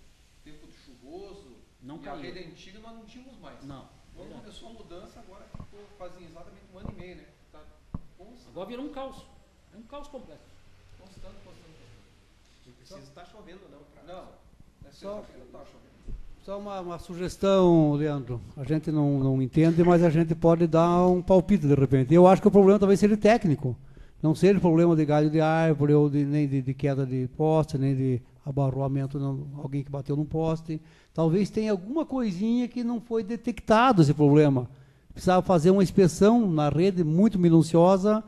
tempo de chuvoso, não e caiu. A rede antiga nós não tínhamos mais. Não. Quando começou a mudança, agora ficou fazem exatamente 1 ano e meio, né? Tá agora virou um caos. É um caos completo. Constante. Não precisa estar chovendo, não. Não, sexta-feira está chovendo. Só uma sugestão, Leandro. A gente não entende, mas a gente pode dar um palpite de repente. Eu acho que o problema talvez seja técnico. Não seja problema de galho de árvore, ou nem de queda de poste, nem de abarroamento, alguém que bateu num poste. Talvez tenha alguma coisinha que não foi detectado esse problema. Precisava fazer uma inspeção na rede muito minuciosa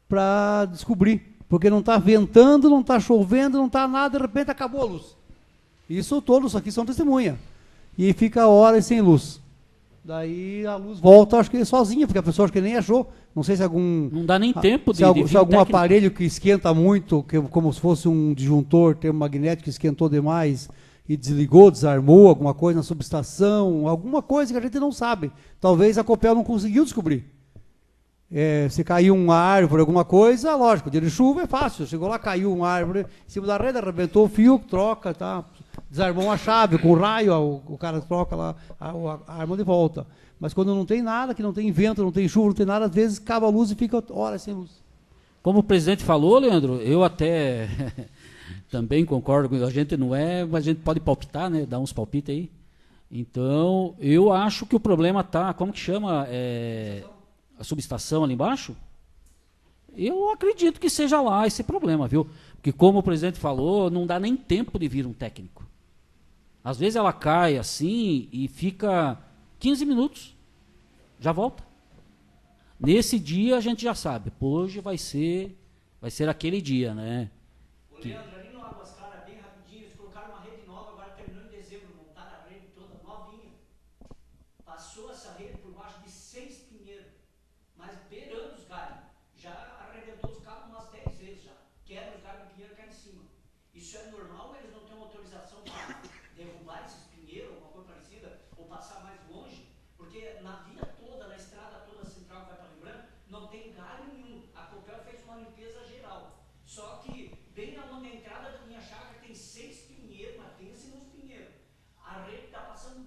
para descobrir. Porque não está ventando, não está chovendo, não está nada, de repente acabou a luz. Isso todos aqui são testemunha. E fica horas sem luz. Daí a luz volta, acho que sozinha, porque a pessoa acho que nem achou. Não sei se algum... Não dá nem tempo se algum aparelho que esquenta muito, como se fosse um disjuntor termomagnético que esquentou demais e desligou, desarmou alguma coisa na subestação, alguma coisa que a gente não sabe. Talvez a Copel não conseguiu descobrir. Se caiu uma árvore, alguma coisa, lógico, dia de chuva é fácil. Chegou lá, caiu uma árvore em cima da rede, arrebentou o fio, troca, tá? Desarmou uma chave com raio, o cara troca lá a arma de volta. Mas quando não tem nada, que não tem vento, não tem chuva, não tem nada, às vezes acaba a luz e fica horas sem luz. Como o presidente falou, Leandro, eu até também concordo com a gente, não é, mas a gente pode palpitar, né? Dar uns palpites aí. Então, eu acho que o problema está, como que chama? A subestação ali embaixo? Eu acredito que seja lá esse problema, viu? Porque como o presidente falou, não dá nem tempo de vir um técnico. Às vezes ela cai assim e fica 15 minutos, já volta. Nesse dia a gente já sabe, hoje vai ser aquele dia, né? O Leandro, ali no Águas Claras, bem rapidinho, eles colocaram uma rede nova, agora terminou em dezembro, montaram a rede toda novinha. Passou essa rede por baixo de 6 pinheiros, mas beirando os galhos. Já arrebentou os cabos umas 10 vezes já. Quebra os galhos do pinheiro e cai em cima. Isso é normal ou eles não têm uma autorização para derrubar esses pinheiros, alguma coisa parecida, ou passar mais longe? Porque na via toda, na estrada toda central que vai para Rio Branco, não tem galho nenhum. A Copel fez uma limpeza geral. Só que bem na entrada da minha chácara tem 6 pinheiros, mas pense nos pinheiros. A rede está passando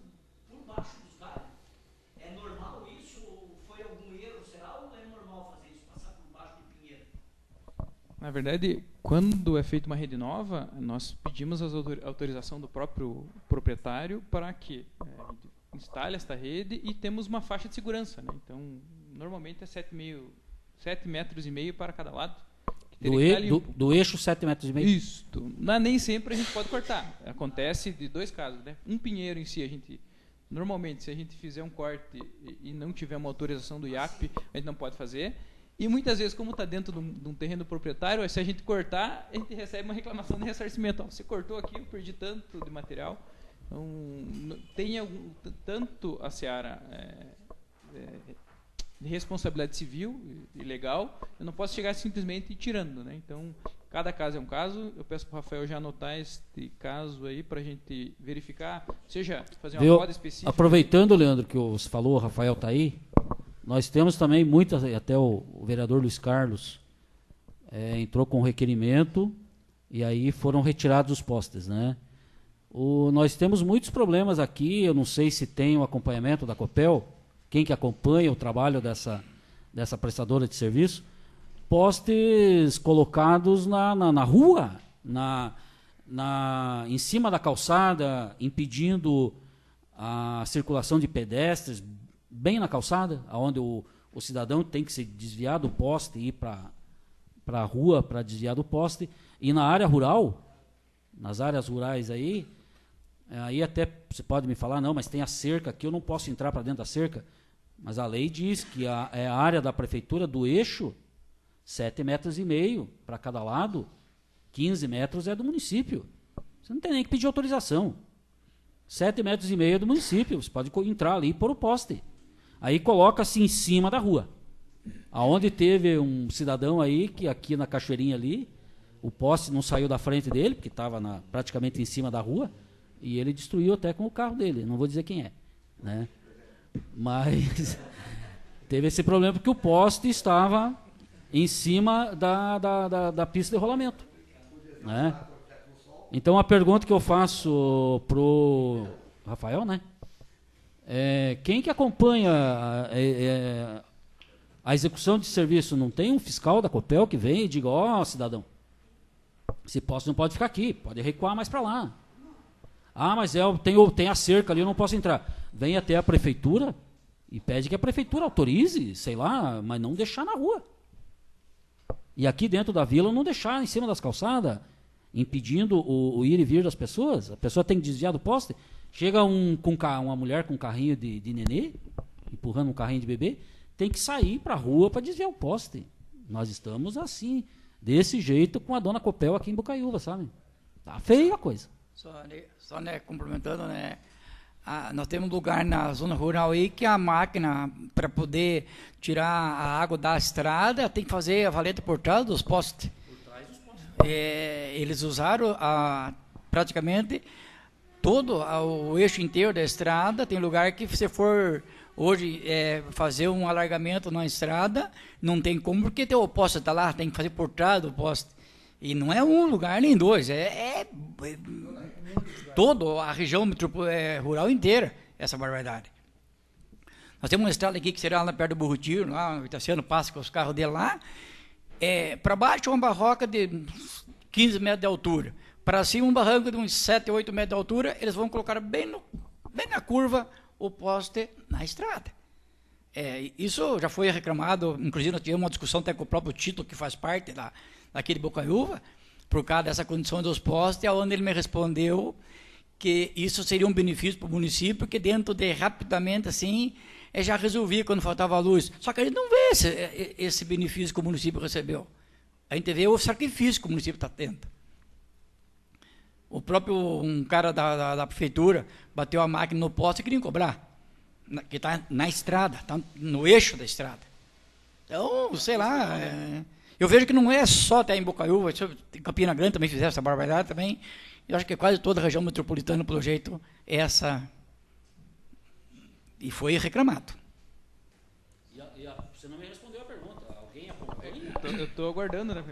por baixo dos galhos. É normal isso? Ou foi algum erro, será? Ou é normal fazer isso, passar por baixo do pinheiro? Na verdade, quando é feita uma rede nova, nós pedimos a autorização do próprio proprietário para que instale esta rede e temos uma faixa de segurança. Né? Então, normalmente é 7,5 metros para cada lado. Do eixo 7,5 metros. Isso. Nem sempre a gente pode cortar. Acontece de 2 casos. Né? Um pinheiro em si, normalmente, se a gente fizer um corte e não tiver uma autorização do IAP, a gente não pode fazer. E muitas vezes, como está dentro de um terreno proprietário, se a gente cortar, a gente recebe uma reclamação de ressarcimento. Você cortou aqui, eu perdi tanto de material. Então, tem tanto a seara de responsabilidade civil e legal, eu não posso chegar simplesmente tirando. Né? Então, cada caso é um caso. Eu peço para o Rafael já anotar este caso aí para a gente verificar, seja fazer uma roda específica. Aproveitando, Leandro, que você falou, o Rafael está aí, nós temos também muitas, até o vereador Luiz Carlos entrou com um requerimento e aí foram retirados os postes, né? Nós temos muitos problemas aqui, eu não sei se tem um acompanhamento da Copel, quem que acompanha o trabalho dessa prestadora de serviço, postes colocados na rua, em cima da calçada, impedindo a circulação de pedestres, bem na calçada, onde o cidadão tem que se desviar do poste e ir para a rua para desviar do poste. E na área rural, nas áreas rurais aí até você pode me falar, não, mas tem a cerca aqui, eu não posso entrar para dentro da cerca. Mas a lei diz que a área da prefeitura do eixo, 7,5 metros para cada lado, 15 metros é do município. Você não tem nem que pedir autorização. 7,5 metros é do município, você pode entrar ali e pôr o poste. Aí coloca-se em cima da rua. Aonde teve um cidadão aí, que aqui na cachoeirinha ali, o poste não saiu da frente dele, porque estava praticamente em cima da rua, e ele destruiu até com o carro dele, não vou dizer quem é, né? Mas teve esse problema porque o poste estava em cima da pista de rolamento, né? Então a pergunta que eu faço pro Rafael, né? Quem que acompanha a execução de serviço? Não tem um fiscal da Copel que vem e diga, cidadão, esse poste não pode ficar aqui, pode recuar mais para lá. Mas tem a cerca ali, eu não posso entrar. Vem até a prefeitura e pede que a prefeitura autorize, sei lá, mas não deixar na rua. E aqui dentro da vila não deixar em cima das calçadas, impedindo o ir e vir das pessoas. A pessoa tem que desviar do poste. Chega uma mulher com um carrinho de nenê, empurrando um carrinho de bebê, tem que sair para a rua para desviar o poste. Nós estamos assim, desse jeito, com a dona Copel aqui em Bocaiúva, sabe? Tá feia a coisa. Só complementando, né? Nós temos um lugar na zona rural aí que a máquina, para poder tirar a água da estrada, tem que fazer a valeta por trás dos postes. Por trás dos postes. Eles usaram praticamente todo o eixo inteiro da estrada. Tem lugar que você for hoje fazer um alargamento na estrada, não tem como, porque o poste está lá, tem que fazer por trás do poste. E não é um lugar nem dois, toda a região rural inteira, essa barbaridade. Nós temos uma estrada aqui que seria lá perto do Burrutiro, lá o Itaciano passa com os carros dele lá. Para baixo uma barroca de 15 metros de altura. Para cima um barranco de uns 7, 8 metros de altura, eles vão colocar bem na curva o poste na estrada. Isso já foi reclamado, inclusive nós tivemos uma discussão até com o próprio Tito, que faz parte daqui de Bocaiúva, por causa dessa condição dos postes, onde ele me respondeu que isso seria um benefício para o município, porque dentro de rapidamente assim, já resolvia quando faltava luz. Só que a gente não vê esse benefício que o município recebeu. A gente vê o sacrifício que o município está tendo. O próprio um cara da prefeitura bateu a máquina no poste e queria cobrar, que está na estrada, está no eixo da estrada. Então, sei lá, eu vejo que não é só até em Bocaiúva, em Campina Grande também fizeram essa barbaridade também. Eu acho que quase toda a região metropolitana, pelo jeito, e foi reclamado. Você não me respondeu a pergunta. Alguém acompanha? Eu estou aguardando, né?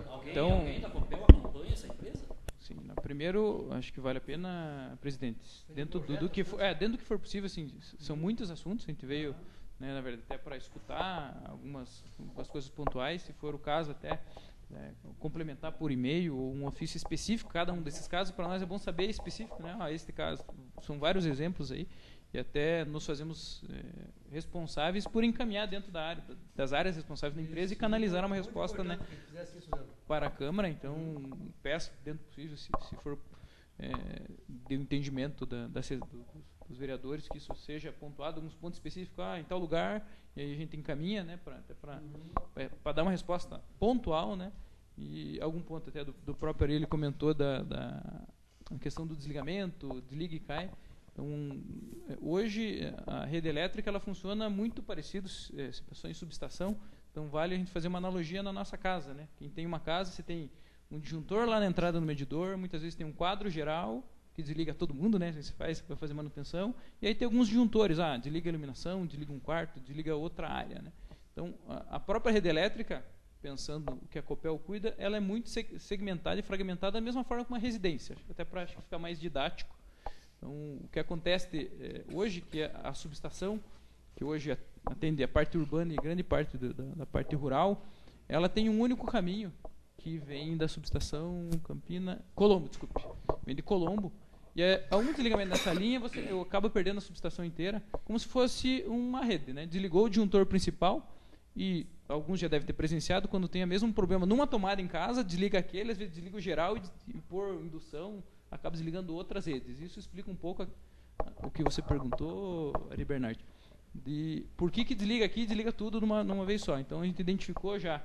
Alguém da Copel acompanha essa empresa? Sim, primeiro, acho que vale a pena, presidente, dentro do que for possível, assim, são muitos assuntos, a gente veio, né, na verdade, até para escutar algumas coisas pontuais, se for o caso, até complementar por e-mail ou um ofício específico, cada um desses casos, para nós é bom saber específico, né? Este caso, são vários exemplos aí, e até nos fazemos responsáveis por encaminhar dentro das áreas responsáveis da empresa e canalizar uma resposta, né, para a Câmara. Então, peço, dentro do possível, se for de entendimento dos vereadores, que isso seja pontuado, alguns pontos específicos, em tal lugar, e aí a gente encaminha, né, para dar uma resposta pontual, né, e algum ponto até do próprio Ari, ele comentou da questão do desligamento, desliga e cai. Então, hoje a rede elétrica ela funciona muito parecido, se pensou em subestação, então vale a gente fazer uma analogia na nossa casa, né? Quem tem uma casa, você tem um disjuntor lá na entrada do medidor, muitas vezes tem um quadro geral que desliga todo mundo, né? Você vai fazer manutenção, e aí tem alguns disjuntores, desliga a iluminação, desliga um quarto, desliga outra área, né? Então, a própria rede elétrica, pensando o que a Copel cuida, ela é muito segmentada e fragmentada da mesma forma que uma residência, até para ficar mais didático. Então, o que acontece hoje, que a subestação, que hoje atende a parte urbana e grande parte da parte rural, ela tem um único caminho, que vem da subestação Colombo, desculpe, vem de Colombo, e a um desligamento dessa linha, eu acabo perdendo a subestação inteira, como se fosse uma rede, né? Desligou o disjuntor principal, e alguns já devem ter presenciado, quando tem o mesmo problema numa tomada em casa, desliga aquele, às vezes desliga o geral e por indução, acaba desligando outras redes. Isso explica um pouco o que você perguntou, Ari Bernardi, de por que desliga aqui e desliga tudo numa vez só. Então, a gente identificou já,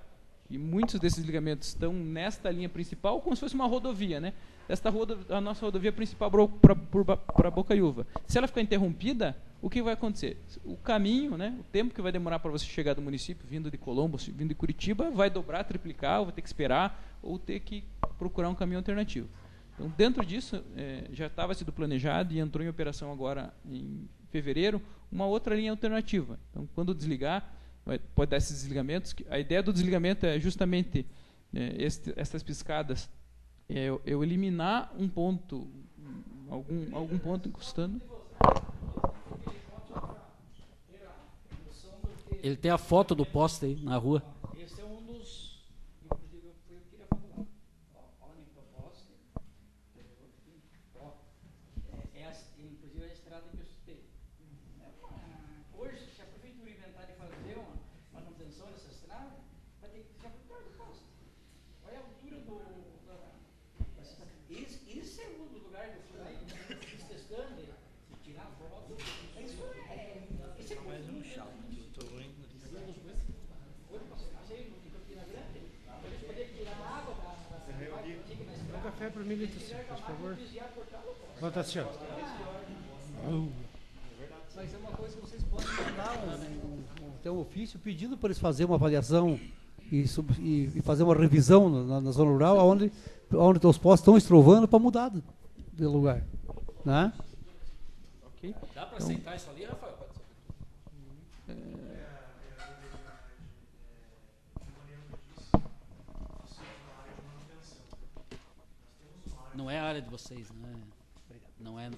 e muitos desses ligamentos estão nesta linha principal, como se fosse uma rodovia, né? A nossa rodovia principal para Bocaiúva. Se ela ficar interrompida, o que vai acontecer? O caminho, né, o tempo que vai demorar para você chegar do município, vindo de Colombo, vindo de Curitiba, vai dobrar, triplicar, ou vai ter que esperar, ou ter que procurar um caminho alternativo. Então, dentro disso, já estava sido planejado e entrou em operação agora, em fevereiro, uma outra linha alternativa. Então, quando desligar, pode dar esses desligamentos. A ideia do desligamento é justamente essas piscadas, eu eliminar um ponto, algum ponto encostando. Ele tem a foto do poste aí na rua. Esse é um dos. Inclusive, eu queria falar. Olhem para o poste. Inclusive, a estrada que eu citei. Hoje, se a prefeitura inventar de fazer uma manutenção dessa estrada, vai ter que ser por trás do poste. Olha a altura do. Esse é o lugar que eu fui lá e fiz testando, e tirar foto. Isso é mais um chá. Um café para mim, por favor. Votação. Mas é uma coisa que vocês podem mandar tem um ofício pedindo para eles fazerem uma avaliação e fazer uma revisão na zona rural, onde os postos estão estrovando para mudar de lugar. Né? Okay. Dá para aceitar isso ali, Rafael? Não é a área de vocês, né? Não é.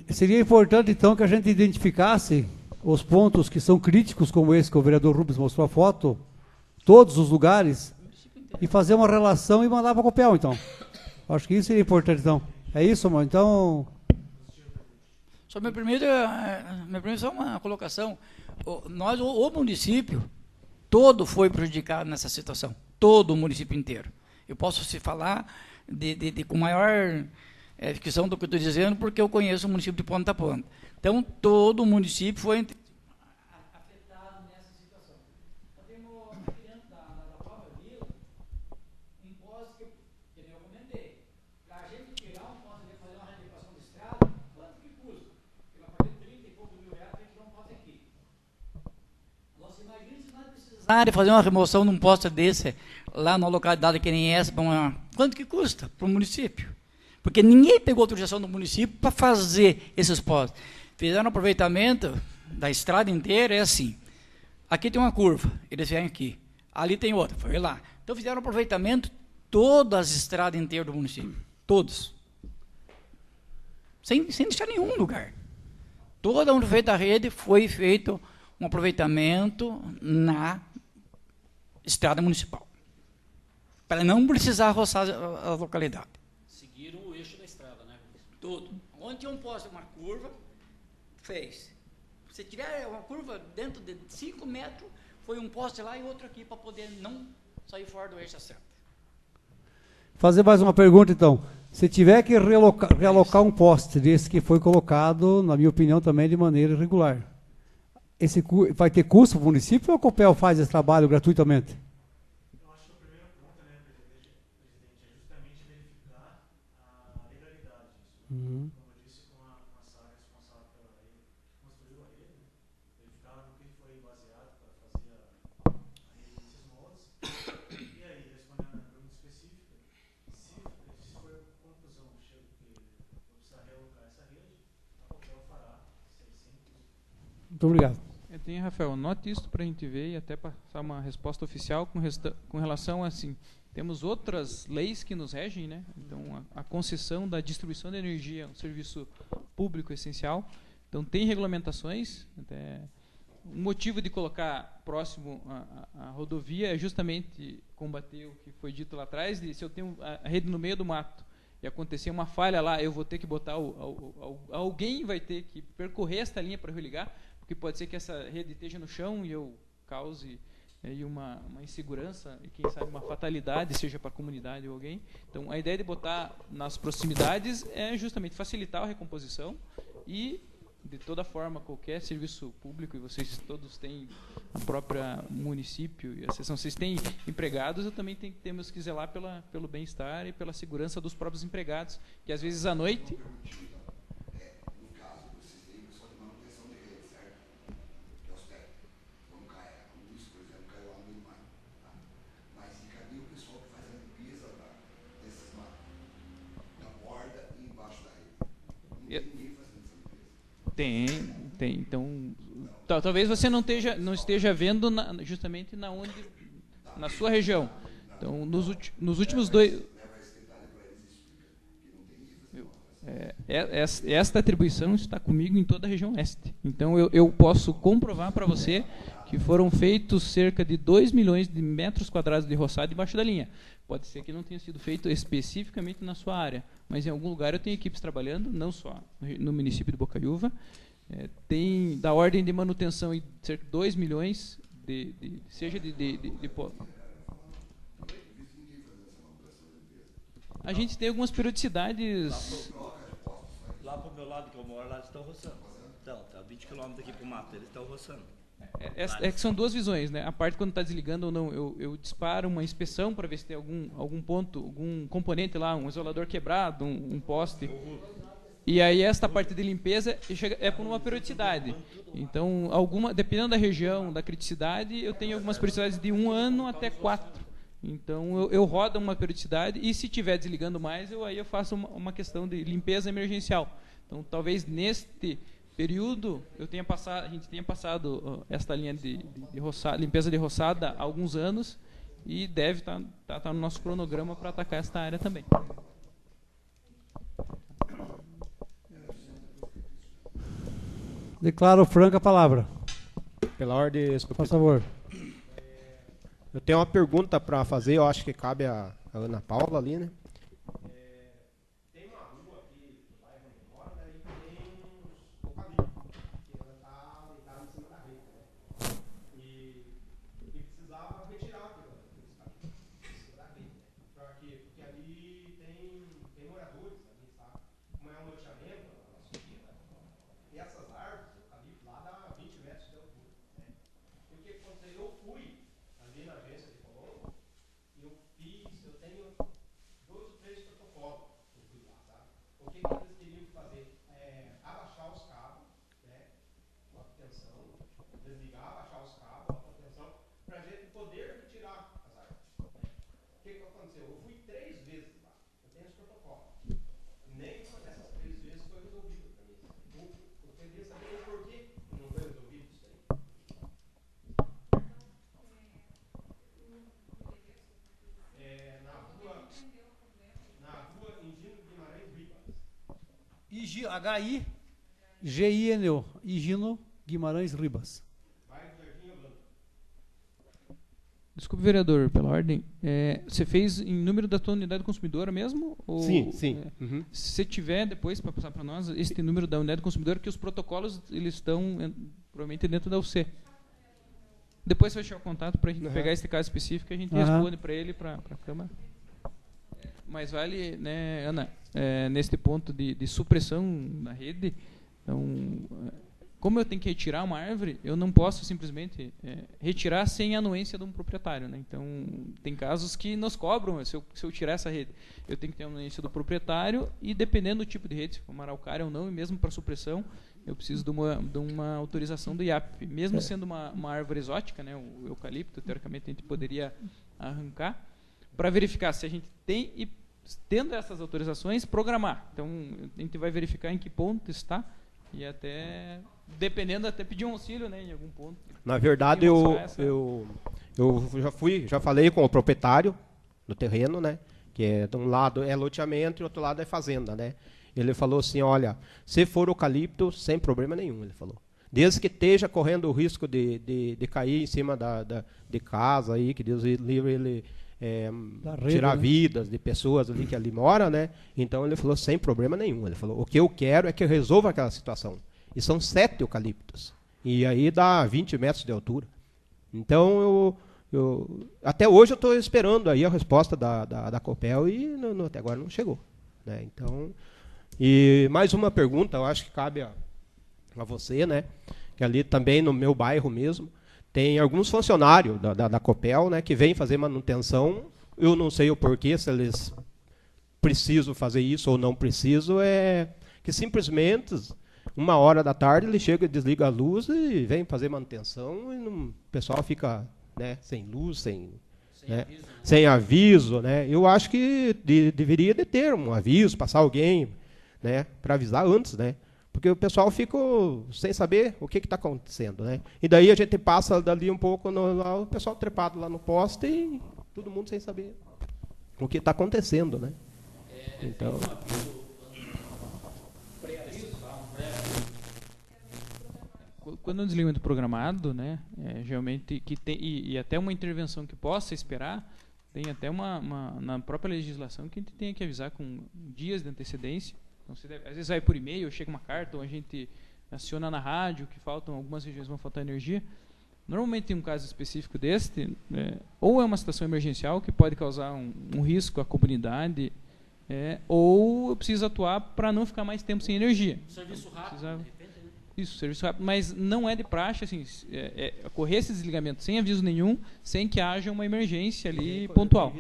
Seria importante, então, que a gente identificasse os pontos que são críticos, como esse que o vereador Rubens mostrou a foto, todos os lugares, e fazer uma relação e mandar para a Copel, então. Acho que isso seria importante, então. É isso, amor? Então... Só meu primeiro só uma colocação. O município todo foi prejudicado nessa situação. Todo o município inteiro. Eu posso se falar com maior... questão do que eu estou dizendo, porque eu conheço o município de ponta a ponta. Então, todo o município foi afetado nessa situação. Nós temos aqui dentro da própria vila, um poste que eu comentei. Para a gente tirar um poste e fazer uma reeducação de estrada, quanto que custa? Porque nós pagamos 30 e poucos mil reais para tirar um poste aqui. Nossa, imagina se nós precisarmos fazer uma remoção de um poste desse lá numa localidade que nem essa, quanto que custa para o município? Porque ninguém pegou autorização do município para fazer esses postes. Fizeram aproveitamento da estrada inteira, é assim. Aqui tem uma curva, eles vêm aqui. Ali tem outra, foi lá. Então fizeram aproveitamento todas as estradas inteiras do município. Todos. Sem deixar nenhum lugar. Toda onde foi feita a rede, foi feito um aproveitamento na estrada municipal, para não precisar roçar a localidade. Seguiram o eixo da estrada, né? Tudo. Onde tinha um poste, uma curva, fez. Se tiver uma curva dentro de 5 metros, foi um poste lá e outro aqui, para poder não sair fora do eixo da seta. Fazer mais uma pergunta, então. Se tiver que realocar um poste desse que foi colocado, na minha opinião, também de maneira irregular, vai ter custo para o município ou a Copel faz esse trabalho gratuitamente? Eu acho que o primeiro ponto, né, presidente, é justamente verificar a legalidade disso. Uhum. Como eu disse, com a SAG responsável pela rede, que construiu a rede, né, verificar no que foi baseado para fazer a rede desses moldes. E aí, respondendo a pergunta específica, se for a conclusão chega que eu precisar realocar essa rede, a Copel fará, sem custo. Muito obrigado. Tem, Rafael, note isso para a gente ver e até passar uma resposta oficial com relação a, assim, temos outras leis que nos regem, né? Então, a concessão da distribuição de energia é um serviço público essencial. Então, tem regulamentações. Até o motivo de colocar próximo a rodovia é justamente combater o que foi dito lá atrás, de se eu tenho a rede no meio do mato e acontecer uma falha lá, eu vou ter que botar, alguém vai ter que percorrer esta linha para religar, porque pode ser que essa rede esteja no chão e eu cause aí uma insegurança e, quem sabe, uma fatalidade, seja para a comunidade ou alguém. Então, a ideia de botar nas proximidades é justamente facilitar a recomposição e, de toda forma, qualquer serviço público, e vocês todos têm a própria município e a seção, vocês têm empregados, eu também temos que zelar pelo bem-estar e pela segurança dos próprios empregados, que às vezes à noite... Tem. Então, talvez você não esteja vendo justamente na sua região. Então, nos últimos dois... Esta atribuição está comigo em toda a região oeste. Então, eu posso comprovar para você que foram feitos cerca de 2 milhões de metros quadrados de roçado debaixo da linha. Pode ser que não tenha sido feito especificamente na sua área, mas em algum lugar eu tenho equipes trabalhando, não só no município de Bocaiúva. Tem da ordem de manutenção de cerca de 2 milhões seja de a gente tem algumas periodicidades. Lá para o meu lado que eu moro, lá eles estão roçando. Então, tá 20 km daqui para o mato, eles estão roçando. É que são duas visões, né? A parte quando está desligando ou não, eu disparo uma inspeção para ver se tem algum ponto, algum componente lá, um isolador quebrado, um poste. E aí esta parte de limpeza é por uma periodicidade. Então, dependendo da região, da criticidade, eu tenho algumas periodicidades de 1 ano até 4. Então, eu rodo uma periodicidade e, se estiver desligando mais, aí eu faço uma questão de limpeza emergencial. Então, talvez neste período a gente tenha passado esta linha de roçada, limpeza de roçada há alguns anos e deve estar no nosso cronograma para atacar esta área também. Declaro franca a palavra. Pela ordem, por favor. Eu tenho uma pergunta para fazer, eu acho que cabe a Ana Paula ali, né? Tem uma rua aqui no bairro onde eu moro, né, e tem uns eucaliptos, que ela está deitada em cima da rede, né? E precisava retirar aquilo em cima da rede, né? Pra quê? Porque ali tem moradores ali, sabe? Como é um loteamento, uma subida, e essas árvores, eucalipto, lá dá 20 metros de altura, né? E o que aconteceu? Eu fui ali na agência de Colombo, eu tenho 2 ou 3 protocolos que eu fui lá, sabe? O que eles teriam que fazer? Abaixar os cabos, né? Com a tensão, desligar, abaixar os cabos, com a tensão, para a gente poder retirar as árvores, né? O que aconteceu? Eu fui 3 vezes lá, eu tenho os protocolos. Nenhuma dessas 3 vezes foi resolvido para mim. Eu queria saber o porquê que não foi resolvido isso aí. Na rua Higino Guimarães Ribas. H-I-G-I-N-O. Higino Guimarães Ribas. Desculpe, vereador, pela ordem. Você fez em número da tua unidade consumidora mesmo? Ou, sim, sim. Uhum. Se você tiver depois, para passar para nós, esse número da unidade consumidora, que os protocolos eles estão provavelmente dentro da UC. Depois você vai deixar o contato para a gente pegar esse caso específico e a gente responde para ele, para a Câmara. Mas vale, né, Ana, neste ponto de supressão na rede, então, como eu tenho que retirar uma árvore, eu não posso simplesmente retirar sem a anuência de um proprietário, né? Então, tem casos que nos cobram, se eu tirar essa rede, eu tenho que ter a anuência do proprietário e, dependendo do tipo de rede, se for uma araucária ou não, e mesmo para supressão, eu preciso de uma autorização do IAP. Mesmo sendo uma árvore exótica, né, o eucalipto, teoricamente a gente poderia arrancar, para verificar se a gente tem e, tendo essas autorizações, programar. Então, a gente vai verificar em que ponto está e até, dependendo, até pedir um auxílio, né, em algum ponto. Na verdade, eu já falei com o proprietário do terreno, né, que de um lado é loteamento e do outro lado é fazenda, né. Ele falou assim, olha, se for eucalipto, sem problema nenhum, ele falou. Desde que esteja correndo o risco de cair em cima de casa, aí, que Deus livre ele tirar vidas de pessoas ali que ali moram, né? Então ele falou, sem problema nenhum. Ele falou, o que eu quero é que eu resolva aquela situação. E são 7 eucaliptos. E aí dá 20 metros de altura. Então, até hoje eu estou esperando aí a resposta da Copel e até agora não chegou, né? Então... E mais uma pergunta, eu acho que cabe a você, né? Que ali também no meu bairro mesmo, tem alguns funcionários da Copel, né, que vêm fazer manutenção. Eu não sei o porquê, se eles precisam fazer isso ou não precisam, que simplesmente, 1h da tarde, ele chega e desliga a luz e vem fazer manutenção, e o pessoal fica, né, sem luz, sem aviso, né? Eu acho que deveria de ter um aviso, passar alguém, né, para avisar antes, né? Porque o pessoal fica sem saber o que está acontecendo, né? E daí a gente passa dali um pouco, o pessoal trepado lá no poste e todo mundo sem saber o que está acontecendo, né? Então... Quando é um desligamento programado, né, geralmente que tem e até uma intervenção que possa esperar, tem até na própria legislação que a gente tem que avisar com dias de antecedência. Então, às vezes vai por e-mail, chega uma carta, ou a gente aciona na rádio que algumas regiões vão faltar energia. Normalmente, em um caso específico deste, ou é uma situação emergencial que pode causar um risco à comunidade, ou eu preciso atuar para não ficar mais tempo sem energia. Serviço rápido, de repente, né? Isso, serviço rápido, mas não é de praxe assim, ocorrer esse desligamento sem aviso nenhum, sem que haja uma emergência ali pontual.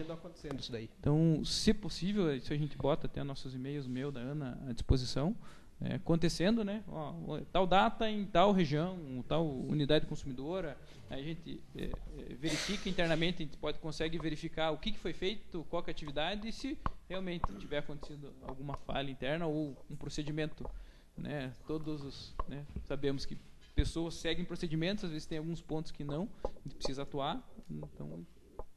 Isso daí. Então, se possível, isso a gente bota até nossos e-mails, da Ana, à disposição, acontecendo, né? Tal data em tal região, tal unidade consumidora, a gente verifica internamente, a gente consegue verificar o que foi feito, qual que é a atividade, e se realmente tiver acontecido alguma falha interna ou um procedimento, né, sabemos que pessoas seguem procedimentos, às vezes tem alguns pontos que não, a gente precisa atuar, então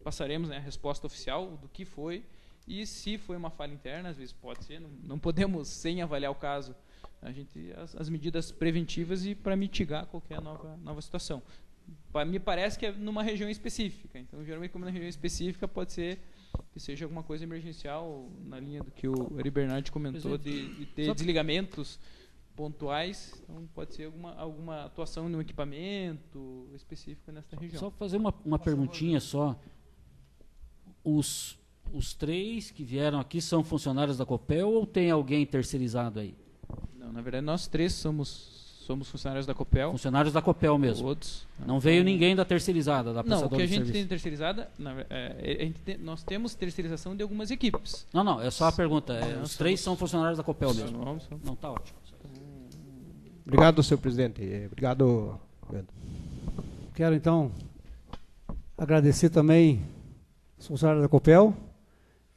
passaremos, né, a resposta oficial do que foi, e se foi uma falha interna, às vezes pode ser, não podemos, sem avaliar o caso, a gente as medidas preventivas e para mitigar qualquer nova situação. Me parece que é numa região específica, então geralmente como na região específica pode ser que seja alguma coisa emergencial, na linha do que o Eri Bernardi comentou, de ter desligamentos pontuais, então pode ser alguma atuação no equipamento específico nesta região. Só fazer uma perguntinha só. Os 3 que vieram aqui são funcionários da Copel ou tem alguém terceirizado aí? Não, na verdade nós 3 somos funcionários da Copel. Funcionários da Copel mesmo. Todos. Não veio ninguém da terceirizada, da prestadora de serviço? Não, o que a gente tem terceirizada, nós temos terceirização de algumas equipes. Não, é só a pergunta. Os 3 são funcionários da Copel mesmo. Não, tá ótimo. Obrigado, senhor presidente. Obrigado. Quero, então, agradecer também os funcionários da Copel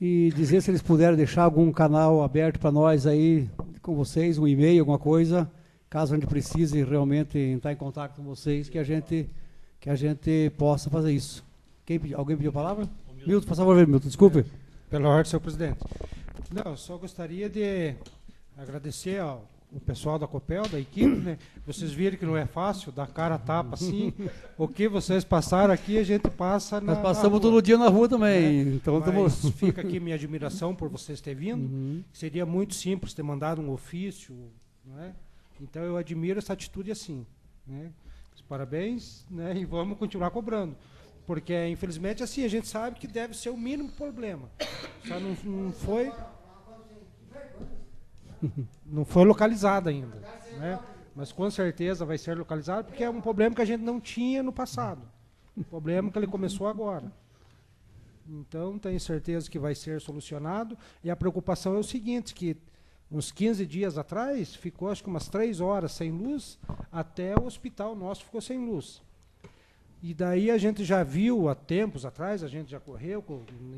e dizer se eles puderem deixar algum canal aberto para nós aí, com vocês, um e-mail, alguma coisa, caso a gente precise realmente entrar em contato com vocês, que a gente possa fazer isso. Alguém pediu a palavra? Milton, por favor, Milton, desculpe. Pela ordem, senhor presidente. Não, eu só gostaria de agradecer ao o pessoal da Copel, da equipe, né? Vocês viram que não é fácil, dar cara a tapa assim. O que vocês passaram aqui, a gente passa na Nós passamos na rua, todo dia na rua também. né? Então, Mas fica aqui minha admiração por vocês terem vindo. Uhum. Seria muito simples ter mandado um ofício, né? Então eu admiro essa atitude assim, né? Parabéns, né? E vamos continuar cobrando. Porque, infelizmente, assim, a gente sabe que deve ser o mínimo problema. Só não foi... Não foi localizado ainda, né? Mas com certeza vai ser localizado, porque é um problema que a gente não tinha no passado. Um problema que ele começou agora. Então, tenho certeza que vai ser solucionado. E a preocupação é o seguinte, que uns 15 dias atrás, ficou acho que umas 3 horas sem luz, até o hospital nosso ficou sem luz. E daí a gente já viu, há tempos atrás, a gente já correu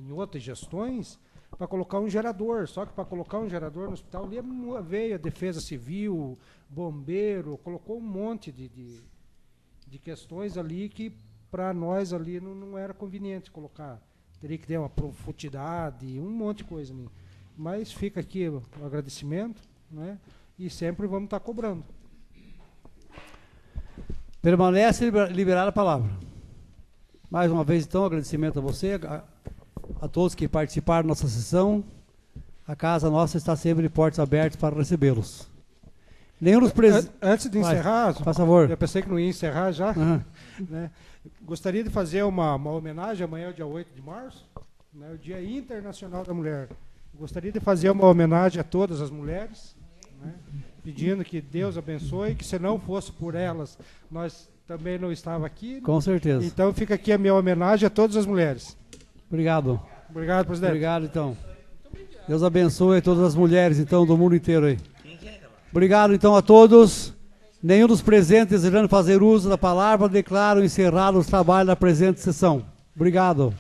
em outras gestões, para colocar um gerador. Só que para colocar um gerador no hospital, ali veio a Defesa Civil, bombeiro, colocou um monte de questões ali que para nós ali não era conveniente colocar. Teria que ter uma profundidade, um monte de coisa ali. Mas fica aqui o agradecimento, né? E sempre vamos estar cobrando. Permanece liberada a palavra. Mais uma vez, então, agradecimento a você, a todos que participaram da nossa sessão. A casa nossa está sempre de portas abertas para recebê-los. Nenhum dos presentes... Antes de encerrar, por favor. Eu pensei que não ia encerrar já. Uhum. Né? Gostaria de fazer uma homenagem, amanhã é o dia 8 de março, né, o Dia Internacional da Mulher. Gostaria de fazer uma homenagem a todas as mulheres, né, pedindo que Deus abençoe, que se não fosse por elas, nós também não estávamos aqui. Com certeza. Então fica aqui a minha homenagem a todas as mulheres. Obrigado. Obrigado, presidente. Obrigado, então. Deus abençoe todas as mulheres, então, do mundo inteiro aí. Obrigado, então, a todos. Nenhum dos presentes desejando fazer uso da palavra, declaro encerrado os trabalhos da presente sessão. Obrigado.